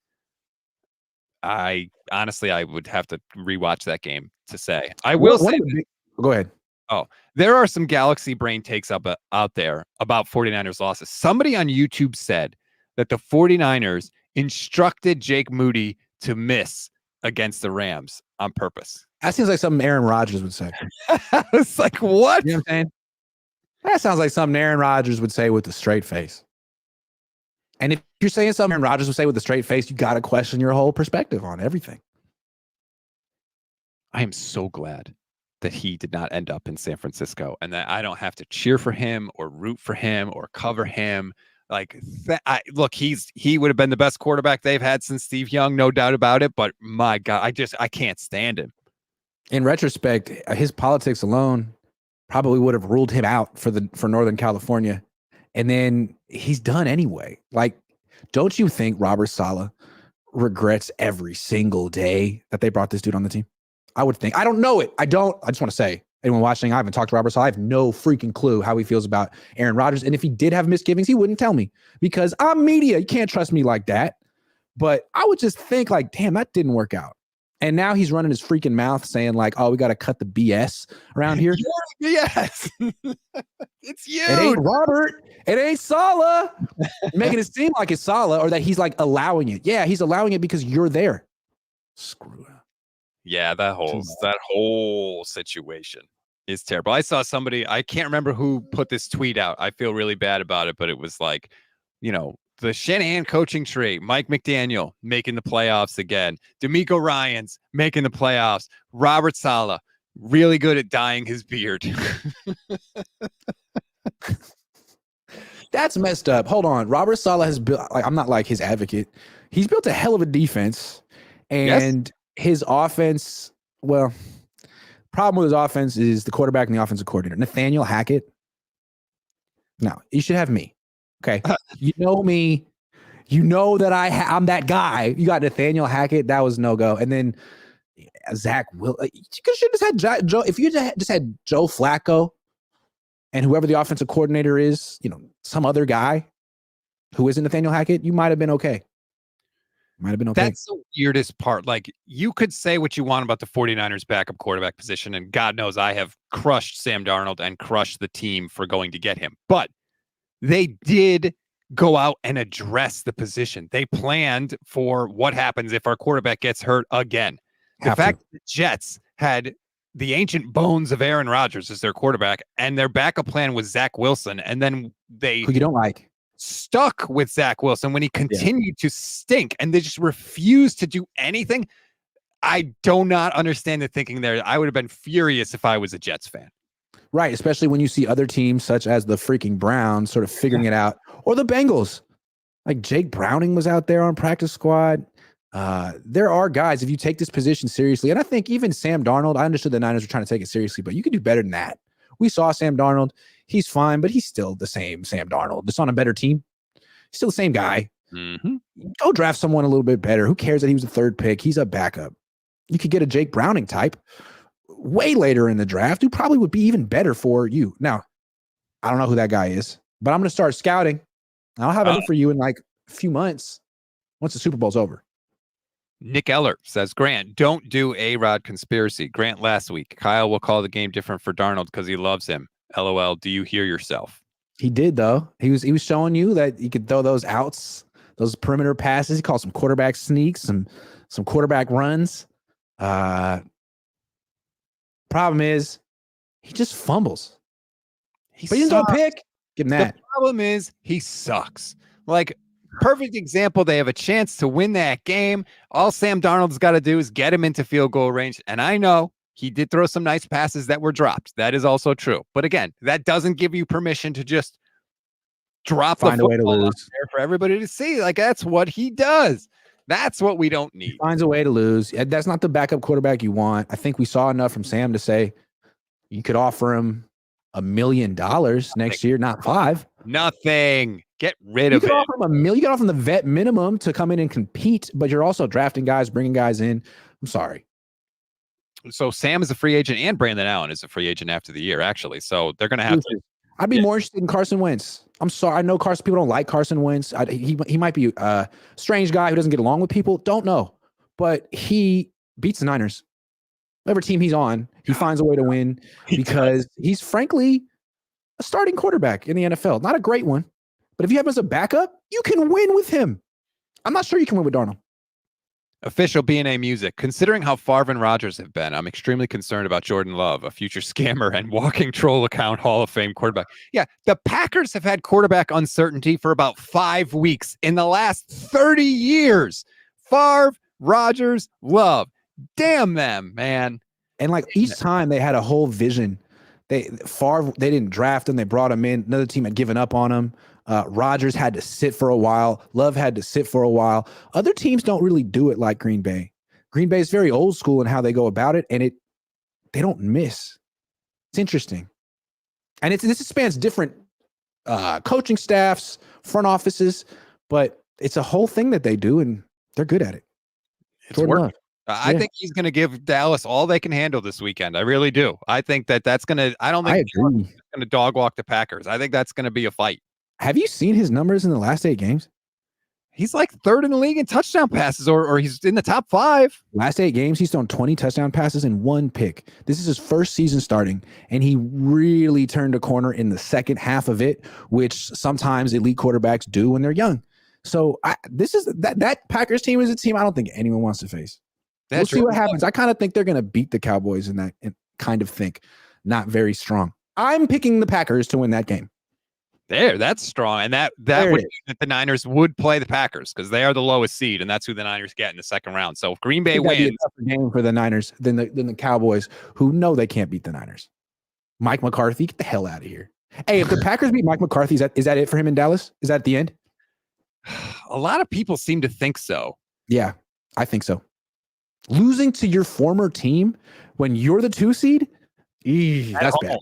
I would have to rewatch that game to say. I will say. Go ahead. There are some galaxy brain takes out there about 49ers losses. Somebody on YouTube said that the 49ers instructed Jake Moody to miss against the Rams on purpose. That seems like something Aaron Rodgers would say. It's like, what? You know what I'm saying? That sounds like something Aaron Rodgers would say with a straight face. And if you're saying something Aaron Rodgers would say with a straight face, you got to question your whole perspective on everything. I am so glad that he did not end up in San Francisco and that I don't have to cheer for him or root for him or cover him. Like, look, he would have been the best quarterback they've had since Steve Young, no doubt about it. But my God, I can't stand him. In retrospect, his politics alone probably would have ruled him out for Northern California. And then he's done anyway. Like, don't you think Robert Saleh regrets every single day that they brought this dude on the team? I would think. I don't know it. I just want to say, anyone watching, I haven't talked to Robert Saleh. I have no freaking clue how he feels about Aaron Rodgers. And if he did have misgivings, he wouldn't tell me because I'm media. You can't trust me like that. But I would just think like, damn, that didn't work out. And now he's running his freaking mouth saying like, oh, we got to cut the BS around here. Yes. It's you. It ain't Robert. It ain't Saleh. Making it seem like it's Saleh or that he's like allowing it. Yeah, he's allowing it because you're there. Screw it. Yeah, that whole situation is terrible. I saw somebody, I can't remember who put this tweet out. I feel really bad about it, but it was like, the Shanahan coaching tree, Mike McDaniel making the playoffs again. D'Amico Ryans making the playoffs. Robert Saleh, really good at dyeing his beard. That's messed up. Hold on. Robert Saleh has built, like, I'm not like his advocate. He's built a hell of a defense. And his offense, well, problem with his offense is the quarterback and the offensive coordinator. Nathaniel Hackett. No, you should have me. Okay. You know me. You know that I'm that guy. You got Nathaniel Hackett. That was no go. And then Zach Will. You should have just had Joe. If you just had Joe Flacco and whoever the offensive coordinator is, some other guy who isn't Nathaniel Hackett, you might have been okay. Might have been okay. That's the weirdest part. Like, you could say what you want about the 49ers backup quarterback position, and God knows I have crushed Sam Darnold and crushed the team for going to get him. But they did go out and address the position. They planned for what happens if our quarterback gets hurt again. The fact that the Jets had the ancient bones of Aaron Rodgers as their quarterback, and their backup plan was Zach Wilson, and then they who you don't like stuck with Zach Wilson when he continued to stink, and they just refused to do anything. I do not understand the thinking there. I would have been furious if I was a Jets fan. Right, especially when you see other teams such as the freaking Browns sort of figuring it out, or the Bengals. Like Jake Browning was out there on practice squad. There are guys, if you take this position seriously, and I think even Sam Darnold, I understood the Niners were trying to take it seriously, but you could do better than that. We saw Sam Darnold. He's fine, but he's still the same Sam Darnold. Just on a better team. He's still the same guy. Mm-hmm. Go draft someone a little bit better. Who cares that he was the third pick? He's a backup. You could get a Jake Browning type way later in the draft who probably would be even better for you. Now, I don't know who that guy is, but I'm going to start scouting. I'll have it for you in like a few months once the Super Bowl's over. Nick Eller says, Grant, don't do A-Rod conspiracy. Grant last week. Kyle will call the game different for Darnold because he loves him. LOL. Do you hear yourself? He did, though. He was showing you that he could throw those outs, those perimeter passes. He called some quarterback sneaks, some quarterback runs. Problem is, he just fumbles. But he doesn't pick. Give him that. The problem is, he sucks. Like, perfect example. They have a chance to win that game. All Sam Darnold's got to do is get him into field goal range. And I know he did throw some nice passes that were dropped. That is also true. But again, that doesn't give you permission to just drop the football out there for everybody to see. Like, that's what he does. That's what we don't need. He finds a way to lose. That's not the backup quarterback you want. I think we saw enough from Sam to say you could offer him $1 million next year, not $5 million. Nothing. Get rid of it. Offer him $1 million. You can offer him the vet minimum to come in and compete, but you're also drafting guys, bringing guys in. I'm sorry. So Sam is a free agent, and Brandon Allen is a free agent after the year, actually. So they're going to have to. I'd be more interested in Carson Wentz. I'm sorry. I know people don't like Carson Wentz. He might be a strange guy who doesn't get along with people. Don't know. But he beats the Niners. Whatever team he's on, he finds a way to win because he's frankly a starting quarterback in the NFL. Not a great one, but if you have him as a backup, you can win with him. I'm not sure you can win with Darnold. Official B&A Music. Considering how Favre and Rodgers have been, I'm extremely concerned about Jordan Love, a future scammer and walking troll account Hall of Fame quarterback. Yeah, the Packers have had quarterback uncertainty for about 5 weeks in the last 30 years. Favre, Rodgers, Love. Damn them, man. And like each time they had a whole vision. Favre, they didn't draft him. They brought him in. Another team had given up on him. Rodgers had to sit for a while. Love had to sit for a while. Other teams don't really do it like Green Bay. Green Bay is very old school in how they go about it, and they don't miss. It's interesting. And this spans different coaching staffs, front offices, but it's a whole thing that they do, and they're good at it. It's working. I think he's going to give Dallas all they can handle this weekend. I really do. I think that's going to – I don't think he's going to dog walk the Packers. I think that's going to be a fight. Have you seen his numbers in the last 8 games? He's like 3rd in the league in touchdown passes, or he's in the top 5. Last 8 games, he's thrown 20 touchdown passes and 1 pick. This is his first season starting, and he really turned a corner in the second half of it, which sometimes elite quarterbacks do when they're young. So that Packers team is a team I don't think anyone wants to face. We'll see what happens. I kind of think they're going to beat the Cowboys in that kind of think. Not very strong. I'm picking the Packers to win that game. That's strong. And that would mean that the Niners would play the Packers because they are the lowest seed, and that's who the Niners get in the second round. So if Green Bay wins, be a tougher game for the Niners than the Cowboys, who know they can't beat the Niners. Mike McCarthy, get the hell out of here. Hey, if the Packers beat Mike McCarthy, is that it for him in Dallas? Is that the end? A lot of people seem to think so. Yeah, I think so. Losing to your former team when you're the 2 seed, that's bad.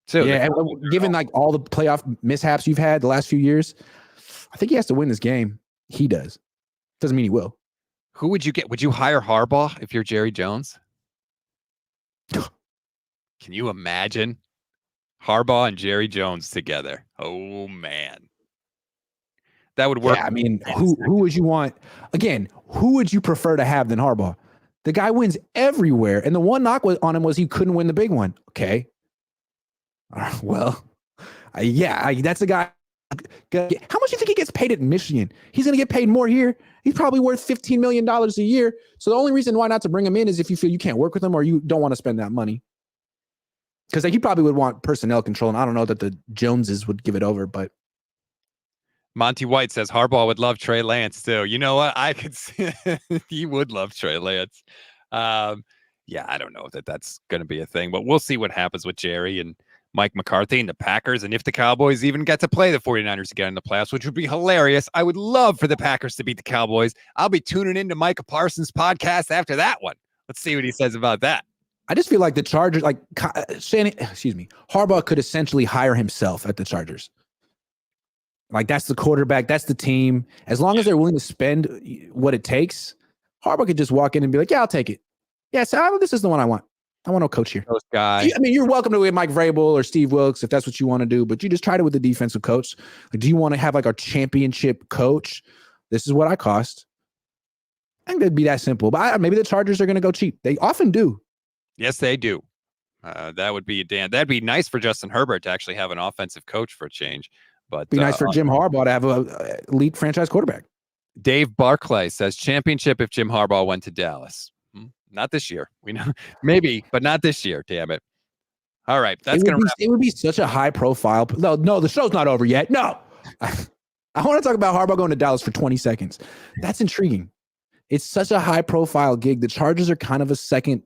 So yeah, given like all the playoff mishaps you've had the last few years, I think he has to win this game. He does. Doesn't mean he will. Who would you get? Would you hire Harbaugh if you're Jerry Jones? Can you imagine Harbaugh and Jerry Jones together? Oh man, that would work. Yeah, I mean, who would you want? Again, who would you prefer to have than Harbaugh? The guy wins everywhere, and the one knock on him was he couldn't win the big one. Okay. Well, that's the guy. How much do you think he gets paid at Michigan? He's going to get paid more here. He's probably worth $15 million a year. So the only reason why not to bring him in is if you feel you can't work with him or you don't want to spend that money. Because he probably would want personnel control, and I don't know that the Joneses would give it over, but. Monty White says Harbaugh would love Trey Lance too. You know what? I could see he would love Trey Lance. Yeah, I don't know that that's going to be a thing, but we'll see what happens with Jerry and Mike McCarthy and the Packers. And if the Cowboys even get to play the 49ers again in the playoffs, which would be hilarious. I would love for the Packers to beat the Cowboys. I'll be tuning into Micah Parsons' podcast after that one. Let's see what he says about that. I just feel like the Chargers, Harbaugh could essentially hire himself at the Chargers. Like, that's the quarterback. That's the team. As long as they're willing to spend what it takes, Harbaugh could just walk in and be like, yeah, I'll take it. Yeah, so this is the one I want. I want no coach here. Those guys. I mean, you're welcome to get Mike Vrabel or Steve Wilkes if that's what you want to do, but you just tried it with the defensive coach. Like, do you want to have like a championship coach? This is what I cost. I think it'd be that simple. But maybe the Chargers are going to go cheap. They often do. Yes, they do. That would be that'd be nice for Justin Herbert to actually have an offensive coach for a change. But be nice for Jim Harbaugh to have an elite franchise quarterback. Dave Barclay says championship if Jim Harbaugh went to Dallas. Not this year. We know maybe, but not this year. Damn it. All right. It would be such a high profile. No, the show's not over yet. No. I want to talk about Harbaugh going to Dallas for 20 seconds. That's intriguing. It's such a high profile gig. The Chargers are kind of a second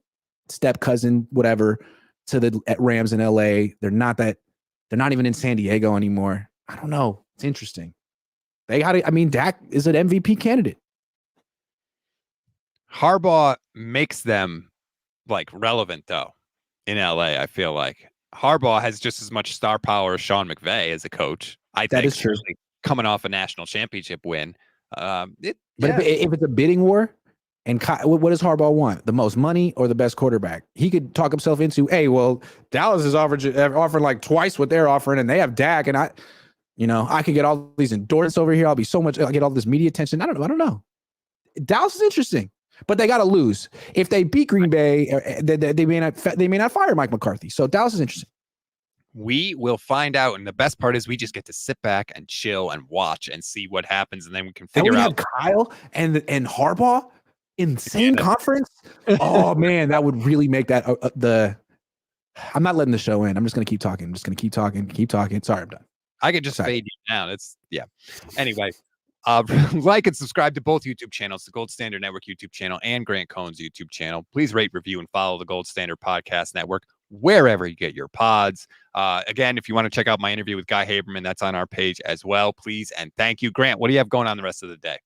step cousin, whatever, to the Rams in LA. They're not even in San Diego anymore. I don't know. It's interesting. Dak is an MVP candidate. Harbaugh makes them like relevant though in LA. I feel like Harbaugh has just as much star power as Sean McVay as a coach. I think that is true. Coming off a national championship win. If it's a bidding war, and what does Harbaugh want? The most money or the best quarterback? He could talk himself into, hey, well, Dallas is offering like twice what they're offering, and they have Dak, and I could get all these endorsements over here. I'll get all this media attention. I don't know. Dallas is interesting. but they got to lose. If they beat Green Bay, they may not fire Mike McCarthy. So Dallas is interesting. We will find out. And the best part is we just get to sit back and chill and watch and see what happens. And then we can And figure we out. have Kyle and Harbaugh in the same conference. Oh man, that would really make that I'm not letting the show in. I'm just going to keep talking. I'm just going to keep talking. Sorry, I'm done. I could just fade you now. Anyway, like and subscribe to both YouTube channels, the Gold Standard Network YouTube channel and Grant Cohn's YouTube channel. Please rate, review, and follow the Gold Standard Podcast Network wherever you get your pods. Again, if you want to check out my interview with Guy Haberman, that's on our page as well. Please and thank you. Grant, what do you have going on the rest of the day?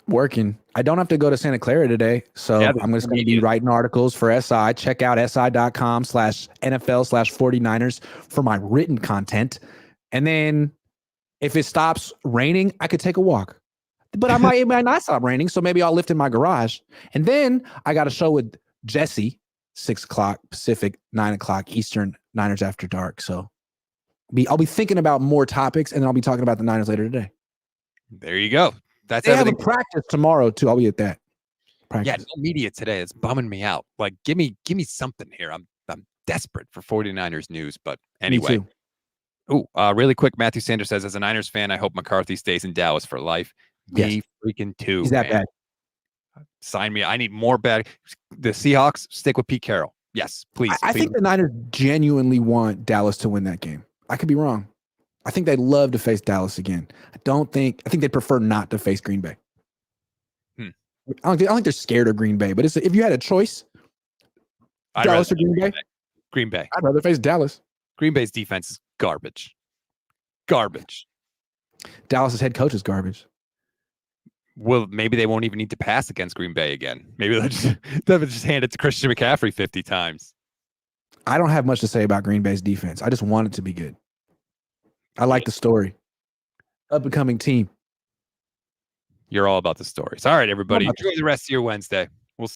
Working. I don't have to go to Santa Clara today. So I'm just going to be writing articles for SI. Check out si.com/NFL/49ers for my written content. And then if it stops raining, I could take a walk. But it might not stop raining. So maybe I'll lift in my garage. And then I got a show with Jesse, 6 o'clock Pacific, 9 o'clock Eastern, Niners After Dark. So I'll be thinking about more topics, and then I'll be talking about the Niners later today. There you go. That's they everything. have a practice tomorrow too. I'll be at that practice. Yeah, no media today. It's bumming me out. Like, give me something here. I'm desperate for 49ers news. But anyway. Really quick, Matthew Sanders says, as a Niners fan, I hope McCarthy stays in Dallas for life. Me freaking too. He's that bad. Sign me. I need more bad. The Seahawks, stick with Pete Carroll. Yes, please. I think the Niners genuinely want Dallas to win that game. I could be wrong. I think they'd love to face Dallas again. I think they'd prefer not to face Green Bay. I don't think they're scared of Green Bay, but if you had a choice, Dallas or Green Bay? Green Bay. I'd rather face Dallas. Green Bay's defense is garbage. Dallas's head coach is garbage. Well, maybe they won't even need to pass against Green Bay again. Maybe they'll just hand it to Christian McCaffrey 50 times. I don't have much to say about Green Bay's defense. I just want it to be good. I like the story. Up-and-coming team. You're all about the stories. All right, everybody. Enjoy the rest of your Wednesday.